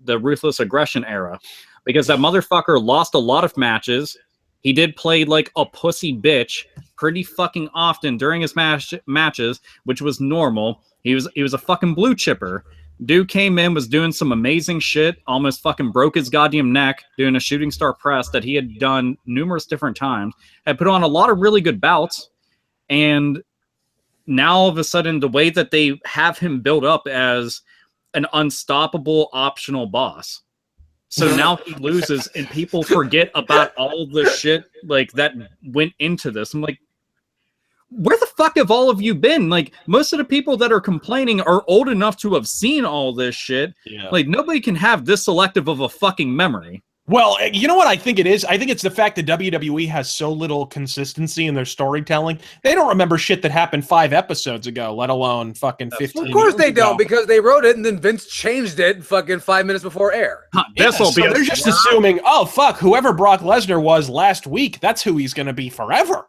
Ruthless Aggression era? Because that motherfucker lost a lot of matches. He did play like a pussy bitch pretty fucking often during his matches, which was normal. He was a fucking blue chipper. Dude came in, was doing some amazing shit, almost fucking broke his goddamn neck doing a shooting star press that he had done numerous different times, had put on a lot of really good bouts, and now all of a sudden the way that they have him built up as an unstoppable optional boss. So now he loses and people forget about all the shit that went into this. I'm like, where the fuck have all of you been? Most of the people that are complaining are old enough to have seen all this shit. Yeah. Nobody can have this selective of a fucking memory. Well, you know what I think it is? I think it's the fact that WWE has so little consistency in their storytelling. They don't remember shit that happened 5 episodes ago, let alone fucking 15 Of course they ago. don't, because they wrote it and then Vince changed it fucking 5 minutes before air. They're just assuming, oh, fuck, whoever Brock Lesnar was last week, that's who he's going to be forever.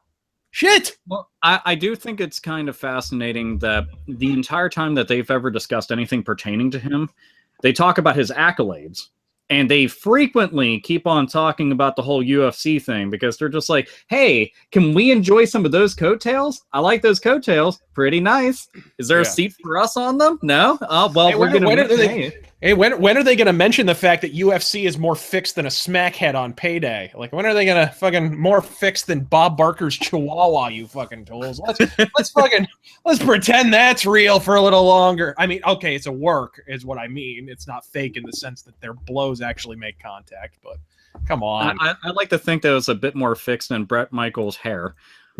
Shit. Well, I do think it's kind of fascinating that the entire time that they've ever discussed anything pertaining to him, they talk about his accolades. And they frequently keep on talking about the whole UFC thing because they're just like, hey, can we enjoy some of those coattails? I like those coattails. Pretty nice. Is there a seat for us on them? No? Oh, well, we're going to... Hey, when are they going to mention the fact that UFC is more fixed than a smackhead on payday? When are they going to fucking more fixed than Bob Barker's Chihuahua, you fucking tools? Let's pretend that's real for a little longer. I mean, okay, it's a work is what I mean. It's not fake in the sense that their blows actually make contact, but come on. I like to think that it was a bit more fixed than Bret Michaels' hair.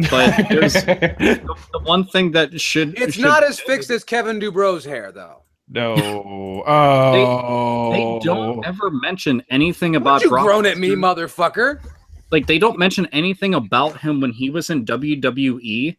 But there's the one thing that should... It's not as fixed as Kevin Dubrov's hair, though. No. They don't ever mention anything about Brock. You grown at me, motherfucker. They don't mention anything about him when he was in WWE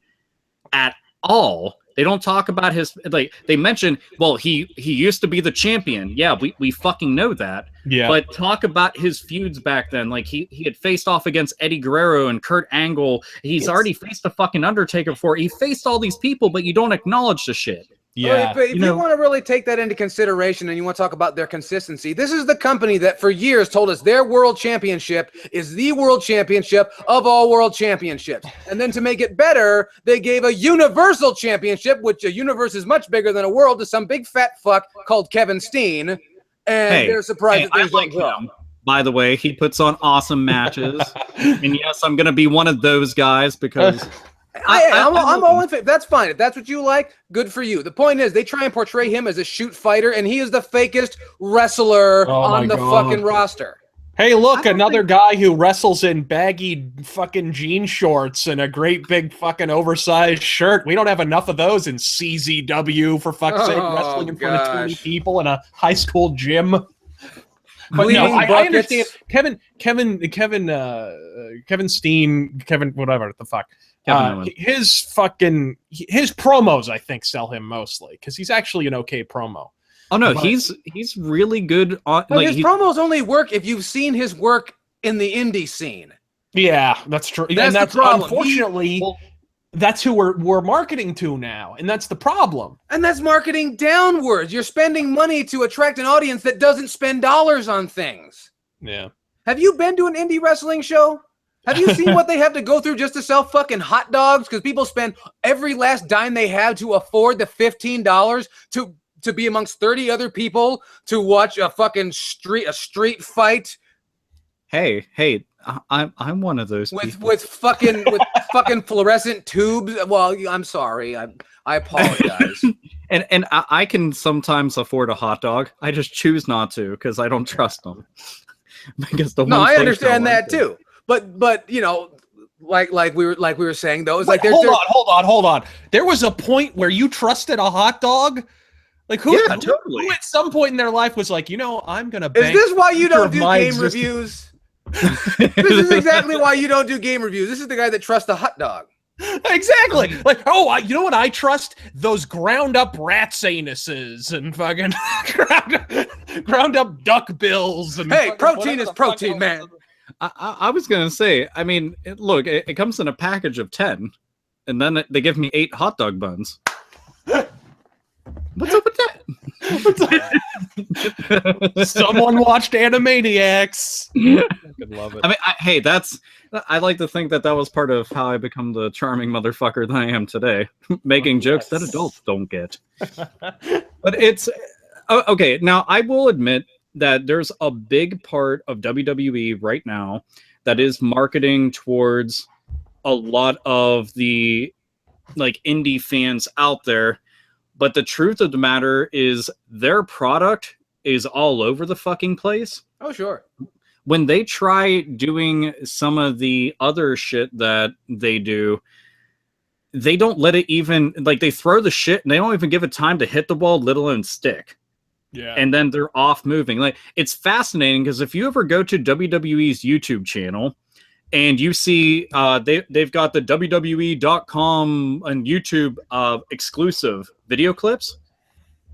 at all. They don't talk about his they mention, well, he used to be the champion. Yeah, we fucking know that. Yeah. But talk about his feuds back then. He had faced off against Eddie Guerrero and Kurt Angle. He's already faced the fucking Undertaker before. He faced all these people, but you don't acknowledge the shit. Yeah. But if you want to really take that into consideration and you want to talk about their consistency, this is the company that for years told us their world championship is the world championship of all world championships. And then to make it better, they gave a universal championship, which a universe is much bigger than a world, to some big fat fuck called Kevin Steen. And they're surprised that things don't grow. By the way, he puts on awesome matches. And yes, I'm going to be one of those guys because... I'm all in favor. That's fine. If that's what you like, good for you. The point is, they try and portray him as a shoot fighter, and he is the fakest wrestler on the fucking roster. Hey, look, another guy who wrestles in baggy fucking jean shorts and a great big fucking oversized shirt. We don't have enough of those in CZW, for fuck's sake, wrestling in front of 20 people in a high school gym. But no, I understand. Kevin Steen, whatever the fuck. His promos, I think, sell him mostly because he's actually an okay promo. Oh no, he's really good on. His promos only work if you've seen his work in the indie scene. Yeah, that's true. That's the problem. Unfortunately, that's who we're marketing to now, and that's the problem. And that's marketing downwards. You're spending money to attract an audience that doesn't spend dollars on things. Yeah. Have you been to an indie wrestling show? Have you seen what they have to go through just to sell fucking hot dogs? Because people spend every last dime they have to afford the $15 to be amongst 30 other people to watch a fucking street fight. Hey, I'm one of those with fucking fluorescent tubes. Well, I'm sorry. I apologize. and I can sometimes afford a hot dog. I just choose not to because I don't trust them. Because I understand that too. But you know, like we were saying though, it's like hold on. There was a point where you trusted a hot dog. Like who at some point in their life was like, I'm gonna. Is this why you don't do game reviews? This is exactly why you don't do game reviews. This is the guy that trusts a hot dog. Exactly. Like, you know what I trust? Those ground up rat's anuses and fucking ground up duck bills. And hey, protein is protein, man. I was going to say, I mean, look, it comes in a package of 10, and then they give me 8 hot dog buns. What's up with that? Someone watched Animaniacs. I love it. I mean, I like to think that was part of how I become the charming motherfucker that I am today, making jokes that adults don't get. But it's, okay, now I will admit that there's a big part of WWE right now that is marketing towards a lot of the like indie fans out there. But the truth of the matter is their product is all over the fucking place. Oh, sure. When they try doing some of the other shit that they do, they don't let it even, like they throw the shit and they don't even give it time to hit the ball, let alone stick. Yeah. And then they're off moving. Like it's fascinating because if you ever go to WWE's YouTube channel and you see they've got the WWE.com and YouTube exclusive video clips,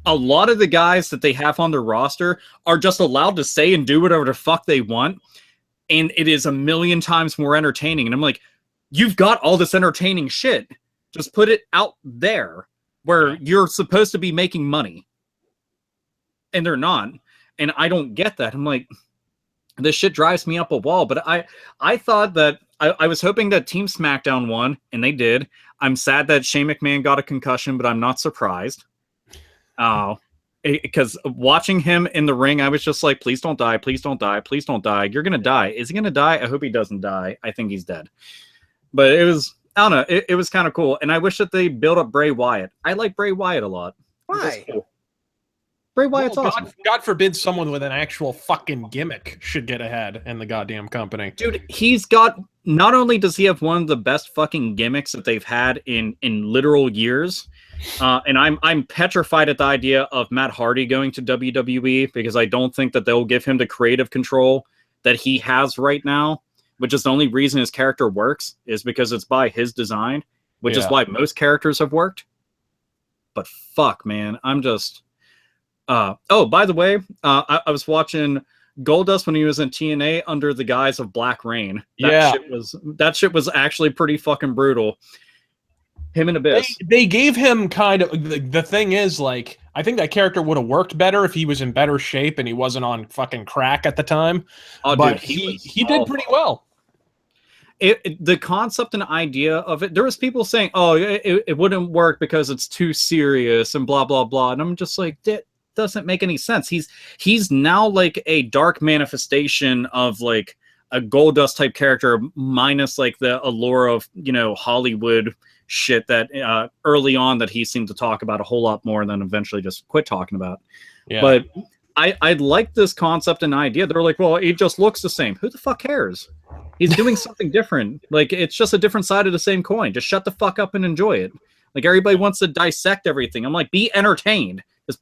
a lot of the guys that they have on their roster are just allowed to say and do whatever the fuck they want. And it is a million times more entertaining. And I'm like, you've got all this entertaining shit. Just put it out there where you're supposed to be making money. And they're not. And I don't get that. I'm like, this shit drives me up a wall. But I thought that I was hoping that Team SmackDown won, and they did. I'm sad that Shane McMahon got a concussion, but I'm not surprised. Because watching him in the ring, I was just like, please don't die, please don't die, please don't die. You're gonna die. Is he gonna die? I hope he doesn't die. I think he's dead. But it was, I don't know, it was kind of cool. And I wish that they built up Bray Wyatt. I like Bray Wyatt a lot. Why? Cool. Bray Wyatt's awesome. God forbid someone with an actual fucking gimmick should get ahead in the goddamn company. Dude, he's got, not only does he have one of the best fucking gimmicks that they've had in literal years, and I'm petrified at the idea of Matt Hardy going to WWE because I don't think that they'll give him the creative control that he has right now, which is the only reason his character works is because it's by his design, which is why most characters have worked. But fuck, man, I'm just... oh, by the way, I was watching Goldust when he was in TNA under the guise of Black Rain. That shit was actually pretty fucking brutal. Him and Abyss. They gave him kind of the thing is like I think that character would have worked better if he was in better shape and he wasn't on fucking crack at the time. Oh, But dude, he did pretty well. The concept and idea of it, there was people saying, oh, it wouldn't work because it's too serious and blah blah blah, and I'm just like, that doesn't make any sense. He's now like a dark manifestation of like a Goldust type character, minus like the allure of, you know, Hollywood shit that early on that he seemed to talk about a whole lot more and then eventually just quit talking about. Yeah. But I like this concept and idea. They're like, well, it just looks the same. Who the fuck cares? He's doing something different. Like, it's just a different side of the same coin. Just shut the fuck up and enjoy it. Like, everybody wants to dissect everything. I'm like, be entertained. Just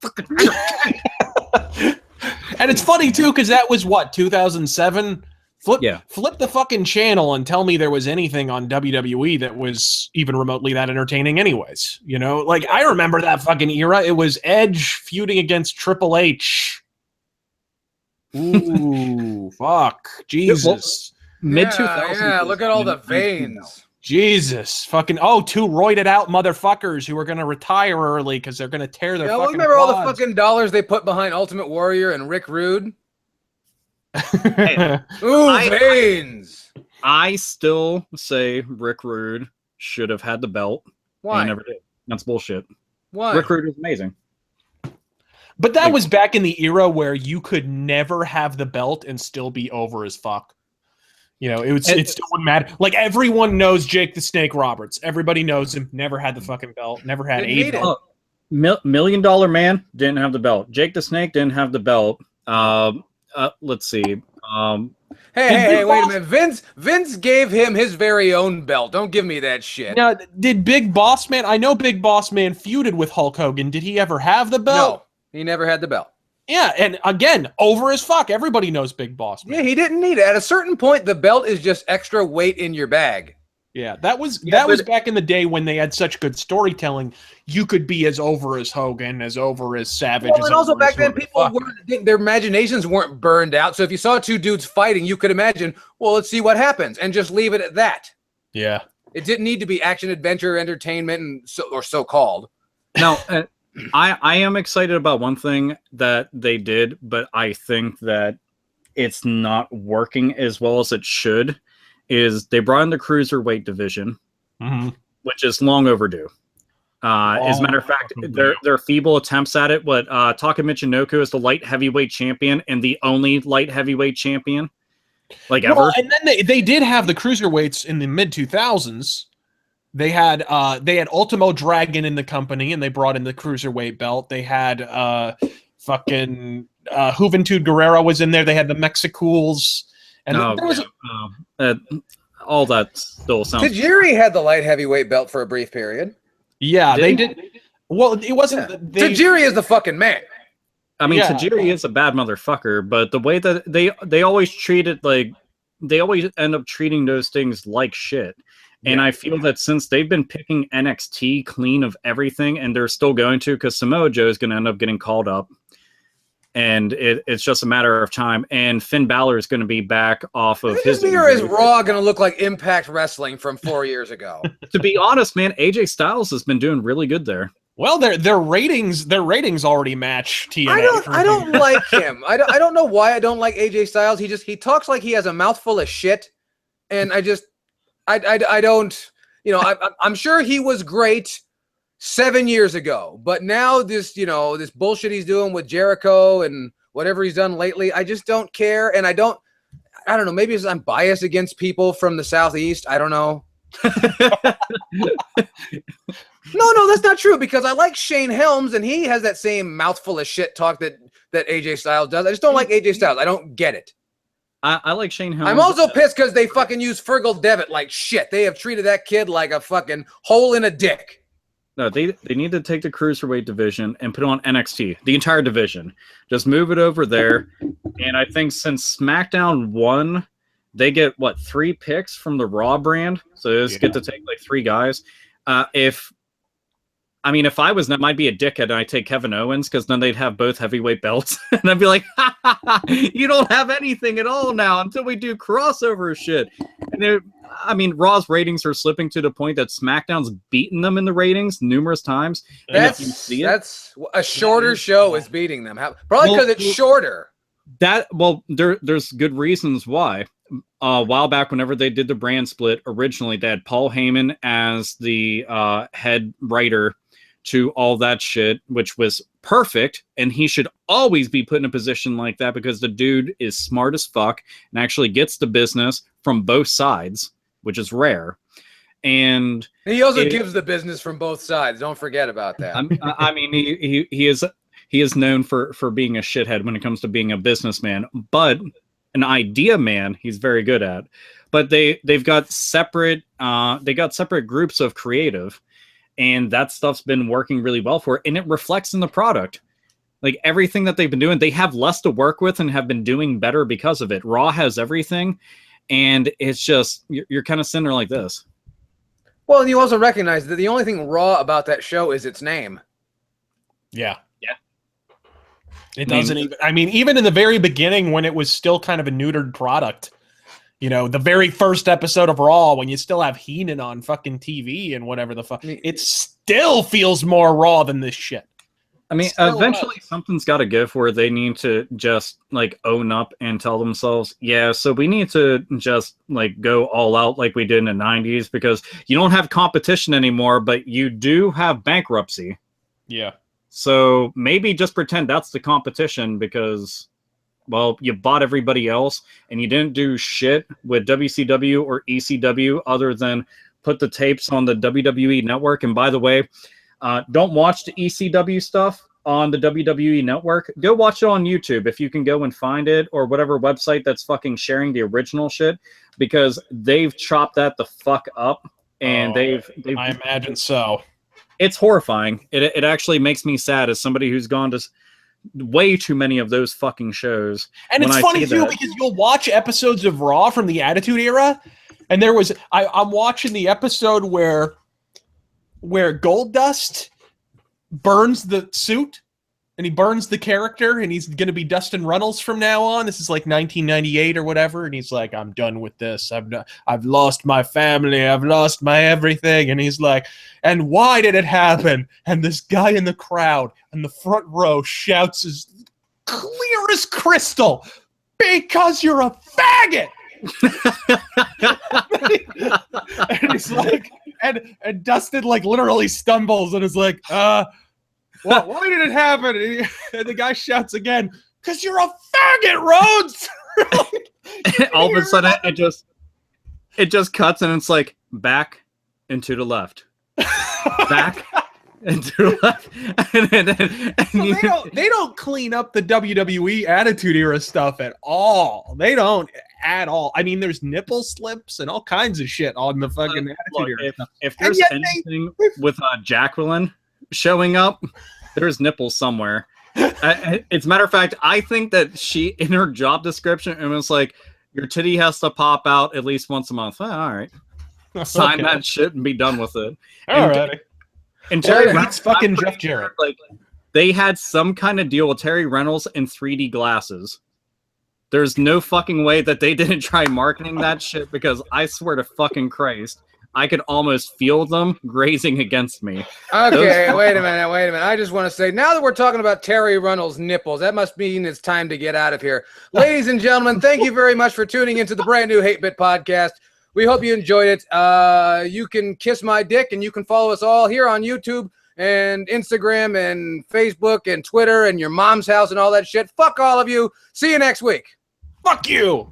fucking entertained. And it's funny too, because that was what, 2007? Flip the fucking channel and tell me there was anything on WWE that was even remotely that entertaining anyways. You know, like I remember that fucking era. It was Edge feuding against Triple H. Ooh, fuck. Jesus. Mid 2000s. Yeah, look at all the veins. Jesus. Fucking, two roided out motherfuckers who are going to retire early because they're going to tear their fucking remember all the quads. fucking dollars they put behind Ultimate Warrior and Rick Rude? Hey, veins. I still say Rick Rude should have had the belt. Why? He never did. That's bullshit. Why? Rick Rude is amazing. But that was back in the era where you could never have the belt and still be over as fuck. You know, it still wouldn't matter. Like, everyone knows Jake the Snake Roberts. Everybody knows him. Never had the fucking belt. Never had a belt. $1 Million Man didn't have the belt. Jake the Snake didn't have the belt. Let's see. Hey, wait a minute. Vince gave him his very own belt. Don't give me that shit. Now, did Big Boss Man? I know Big Boss Man feuded with Hulk Hogan. Did he ever have the belt? No, he never had the belt. Yeah, and again, over as fuck. Everybody knows Big Boss Man. Yeah, he didn't need it. At a certain point, the belt is just extra weight in your bag. Yeah, that was back in the day when they had such good storytelling. You could be as over as Hogan, as over as Savage. Well, and also back then, people their imaginations weren't burned out. So if you saw two dudes fighting, you could imagine, well, let's see what happens, and just leave it at that. Yeah, it didn't need to be action, adventure, entertainment, and so called. Now, I am excited about one thing that they did, but I think that it's not working as well as it should. Is they brought in the cruiserweight division, which is long overdue. As a matter of fact, their feeble attempts at it. Taka Michinoku is the light heavyweight champion and the only light heavyweight champion, ever. And then they did have the cruiserweights in the mid 2000s. They had Ultimo Dragon in the company, and they brought in the cruiserweight belt. They had fucking Juventud Guerrero was in there. They had the Mexicools. And there was all that still sounds. Tajiri had the light heavyweight belt for a brief period. Yeah, they did. Well, it wasn't. Yeah. Tajiri is the fucking man. I mean, Tajiri is a bad motherfucker, but the way that they always treat it, like, they always end up treating those things like shit. And I feel that since they've been picking NXT clean of everything, and they're still going to, because Samoa Joe is going to end up getting called up. And it's just a matter of time. And Finn Balor is going to be back off of his. Or is Raw going to look like Impact Wrestling from 4 years ago? To be honest, man, AJ Styles has been doing really good there. Well, their ratings already match TNA. I don't like him. I don't know why I don't like AJ Styles. He talks like he has a mouthful of shit, and I don't. You know, I'm sure he was great 7 years ago, but now this bullshit he's doing with Jericho and whatever he's done lately, I just don't care. And I don't know, maybe it's I'm biased against people from the Southeast. I don't know. No, that's not true, because I like Shane Helms and he has that same mouthful of shit talk that AJ Styles does. I just don't like AJ Styles. I don't get it. I like Shane Helms. I'm also pissed because they fucking use Fergal Devitt like shit. They have treated that kid like a fucking hole in a dick. No, they need to take the cruiserweight division and put it on NXT, the entire division. Just move it over there. And I think since SmackDown won, they get 3 picks from the Raw brand. So they just get to take 3 guys. If I was them, I'd be a dickhead and I'd take Kevin Owens, because then they'd have both heavyweight belts. And I'd be like, you don't have anything at all now until we do crossover shit. And I mean, Raw's ratings are slipping to the point that SmackDown's beaten them in the ratings numerous times. That's a shorter show is beating them. Probably because it's shorter. There's good reasons why. A while back, whenever they did the brand split, originally they had Paul Heyman as the head writer to all that shit, which was perfect, and he should always be put in a position like that because the dude is smart as fuck and actually gets the business from both sides, which is rare. And he also gives the business from both sides. Don't forget about that. I mean, he is known for being a shithead when it comes to being a businessman, but an idea man he's very good at. But they've got separate groups of creative. And that stuff's been working really well for it, and it reflects in the product. Like everything that they've been doing, they have less to work with and have been doing better because of it. Raw has everything, and it's just you're kind of sitting there like this. Well, and you also recognize that the only thing raw about that show is its name. Yeah. It doesn't even. I mean, even in the very beginning, when it was still kind of a neutered product. You know, the very first episode of Raw, when you still have Heenan on fucking TV and whatever the fuck, it still feels more Raw than this shit. I mean, eventually something's got to give where they need to just like own up and tell themselves, yeah, so we need to just like go all out like we did in the 90s because you don't have competition anymore, but you do have bankruptcy. Yeah. So maybe just pretend that's the competition because... well, you bought everybody else, and you didn't do shit with WCW or ECW other than put the tapes on the WWE Network. And by the way, don't watch the ECW stuff on the WWE Network. Go watch it on YouTube if you can go and find it, or whatever website that's fucking sharing the original shit, because they've chopped that the fuck up, and they've I imagine so. It's horrifying. It actually makes me sad as somebody who's gone to way too many of those fucking shows. And it's funny too because you'll watch episodes of Raw from the Attitude Era, and there was I'm watching the episode where Goldust burns the suit and he burns the character, and he's going to be Dustin Runnels from now on. This is like 1998 or whatever, and he's like, I'm done with this. I've lost my family. I've lost my everything. And he's like, and why did it happen? And this guy in the crowd in the front row shouts as clear as crystal, because you're a faggot. And he's like, and Dustin like literally stumbles and is like, well, why did it happen? And the guy shouts again, because you're a faggot, Rhodes! All of a sudden, it just cuts, and it's like, back and to the left. Back and to the left. So they don't clean up the WWE Attitude Era stuff at all. They don't at all. I mean, there's nipple slips and all kinds of shit on the fucking Attitude Era. If there's anything with Jacqueline showing up, there's nipples somewhere. It's a matter of fact, I think that she, in her job description, it was like, your titty has to pop out at least once a month. All right. Sign that shit and be done with it. All right. And Terry Reynolds, fucking Jeff Jarrett. Like, they had some kind of deal with Terry Reynolds and 3D glasses. There's no fucking way that they didn't try marketing that shit, because I swear to fucking Christ, I could almost feel them grazing against me. Okay, wait a minute. I just want to say, now that we're talking about Terry Reynolds' nipples, that must mean it's time to get out of here. Ladies and gentlemen, thank you very much for tuning into the brand new Hate Bit podcast. We hope you enjoyed it. You can kiss my dick, and you can follow us all here on YouTube and Instagram and Facebook and Twitter and your mom's house and all that shit. Fuck all of you. See you next week. Fuck you.